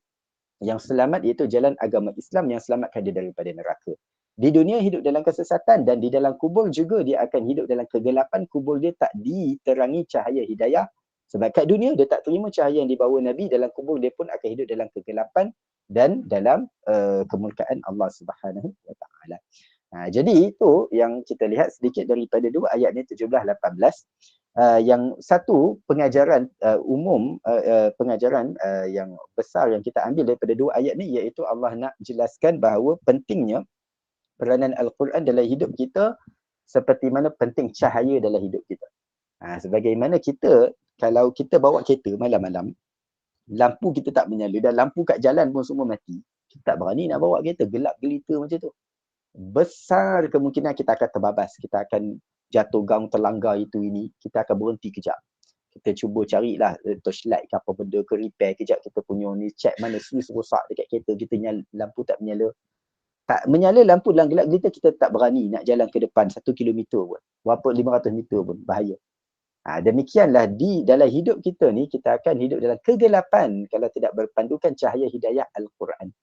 Yang selamat iaitu jalan agama Islam yang selamatkan dia daripada neraka. Di dunia hidup dalam kesesatan dan di dalam kubur juga dia akan hidup dalam kegelapan. Kubur dia tak diterangi cahaya hidayah. Sebab kat dunia dia tak terima cahaya yang dibawa Nabi, dalam kubur dia pun akan hidup dalam kegelapan dan dalam kemurkaan Allah Subhanahu wa taala. Jadi itu yang kita lihat sedikit daripada dua ayat ni 17-18. Yang satu pengajaran umum, pengajaran yang besar yang kita ambil daripada dua ayat ni, iaitu Allah nak jelaskan bahawa pentingnya peranan Al-Quran dalam hidup kita seperti mana penting cahaya dalam hidup kita. Sebagaimana kita, kalau kita bawa kereta malam-malam, lampu kita tak menyala dan lampu kat jalan pun semua mati, kita tak berani nak bawa kereta, gelap gelita macam tu. Besar kemungkinan kita akan terbabas, kita akan jatuh gang terlanggar itu ini, kita akan berhenti kejap. Kita cuba carilah torchlight ke apa benda ke, repair kejap kita punya ni, check mana switch rosak dekat kereta kita, lampu tak menyala. Tak menyala lampu dalam gelap gelita, kita tak berani nak jalan ke depan 1 kilometer pun, berapa 500 meter pun, bahaya. Demikianlah di dalam hidup kita ni, kita akan hidup dalam kegelapan kalau tidak berpandukan cahaya hidayah Al-Quran.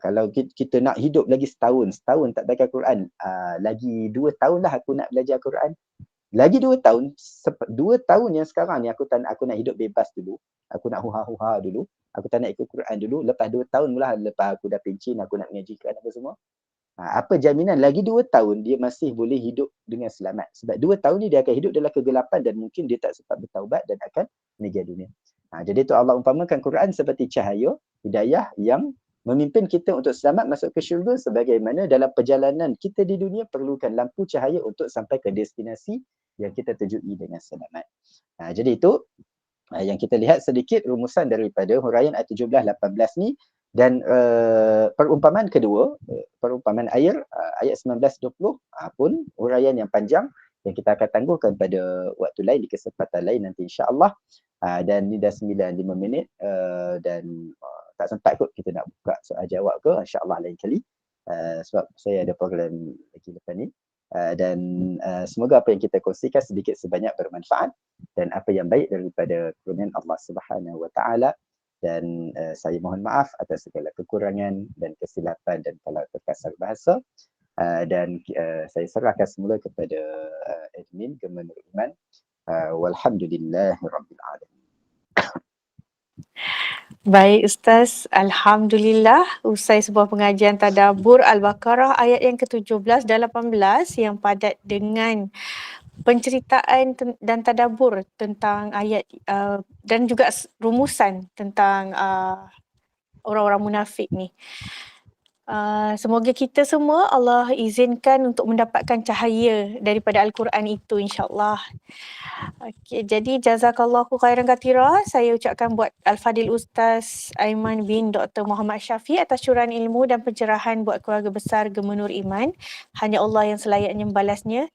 Kalau kita nak hidup lagi setahun tak baca Quran, lagi 2 tahun lah aku nak belajar Quran. Lagi 2 tahun, 2 tahun yang sekarang ni aku nak hidup bebas dulu. Aku nak huha-huha dulu. Aku tak nak ikut Quran dulu. Lepas 2 tahun mula, lepas aku dah pencin, aku nak mengaji Quran apa semua. Apa jaminan lagi 2 tahun dia masih boleh hidup dengan selamat? Sebab 2 tahun ni dia akan hidup dalam kegelapan dan mungkin dia tak sempat bertaubat dan akan meninggal dunia. Jadi tu Allah umpamakan Quran seperti cahaya hidayah yang memimpin kita untuk selamat masuk ke syurga, sebagaimana dalam perjalanan kita di dunia perlukan lampu cahaya untuk sampai ke destinasi yang kita tujui dengan selamat. Jadi itu yang kita lihat sedikit rumusan daripada huraian ayat 17-18 ni. Dan perumpamaan kedua, perumpamaan air, ayat 19-20 pun huraian yang panjang yang kita akan tangguhkan pada waktu lain, di kesempatan lain nanti insya-Allah. Dan ni dah 95 minit dan tak sempat kot kita nak buka soal jawab ke, insya-Allah lain kali. Sebab saya ada program lagi lepas ni. Dan semoga apa yang kita kongsikan sedikit sebanyak bermanfaat dan apa yang baik daripada kurniaan Allah Subhanahu wa taala. Dan saya mohon maaf atas segala kekurangan dan kesilapan dan kalau terkasar bahasa. Dan saya serahkan semula kepada admin Gema Nurul Iman. Walhamdulillahirabbil alamin. Baik Ustaz, Alhamdulillah usai sebuah pengajian tadabbur Al-Baqarah ayat yang ke-17 dan 18 yang padat dengan penceritaan dan tadabbur tentang ayat dan juga rumusan tentang orang-orang munafik ni. Semoga kita semua Allah izinkan untuk mendapatkan cahaya daripada Al-Quran itu insya-Allah. Okey, jadi jazakallahu khairan kathira. Saya ucapkan buat Al-Fadil Ustaz Aiman bin Dr. Muhammad Syafi atas curahan ilmu dan pencerahan buat keluarga besar Gema Nurul Iman. Hanya Allah yang selayaknya membalasnya.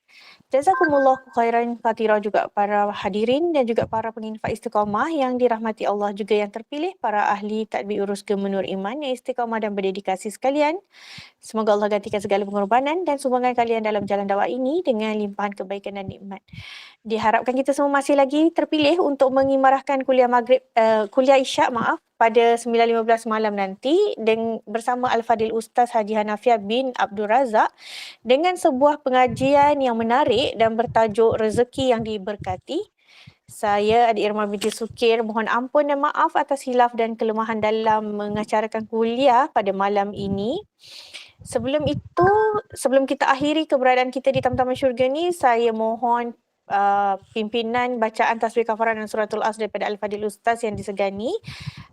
Jazakumullahu khairan kathira juga para hadirin dan juga para penginfak istiqamah yang dirahmati Allah, juga yang terpilih para ahli tadbir urus Gema Nurul Iman yang istiqamah dan berdedikasi sekalian. Semoga Allah gantikan segala pengorbanan dan sumbangan kalian dalam jalan dakwah ini dengan limpahan kebaikan dan nikmat. Diharapkan kita semua masih lagi terpilih untuk mengimarahkan kuliah Isyak pada 9.15 malam nanti bersama Al-Fadil Ustaz Haji Hanafiah bin Abdul Razak dengan sebuah pengajian yang menarik dan bertajuk Rezeki yang Diberkati. Saya Adik Irma binti Sukir mohon ampun dan maaf atas hilaf dan kelemahan dalam mengacarakan kuliah pada malam ini. Sebelum itu, sebelum kita akhiri keberadaan kita di Taman-Taman Syurga ni, saya mohon pimpinan bacaan tasbih kafarah dan suratul As daripada Al-Fadil Ustaz yang disegani.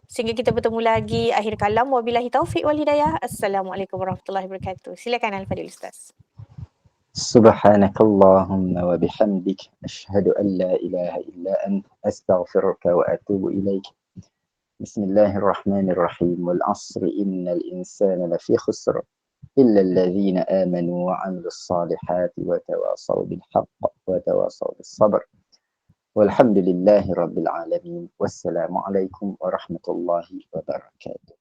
Sehingga kita bertemu lagi akhir kalam. Wabillahi taufiq wal hidayah. Assalamualaikum warahmatullahi wabarakatuh. Silakan Al-Fadil Ustaz. Subhanakallahumma wa bihamdik asyhadu an la ilaha illa anta astaghfiruka wa atubu ilaik. Bismillahirrahmanirrahim. Wal 'asri innal insana lafi khusr illa alladhina amanu wa 'amilus salihati wa tawasaw bil haqq wa tawasaw bis sabr. Walhamdulillahi rabbil alamin. Wassalamu alaikum warahmatullahi wabarakatuh.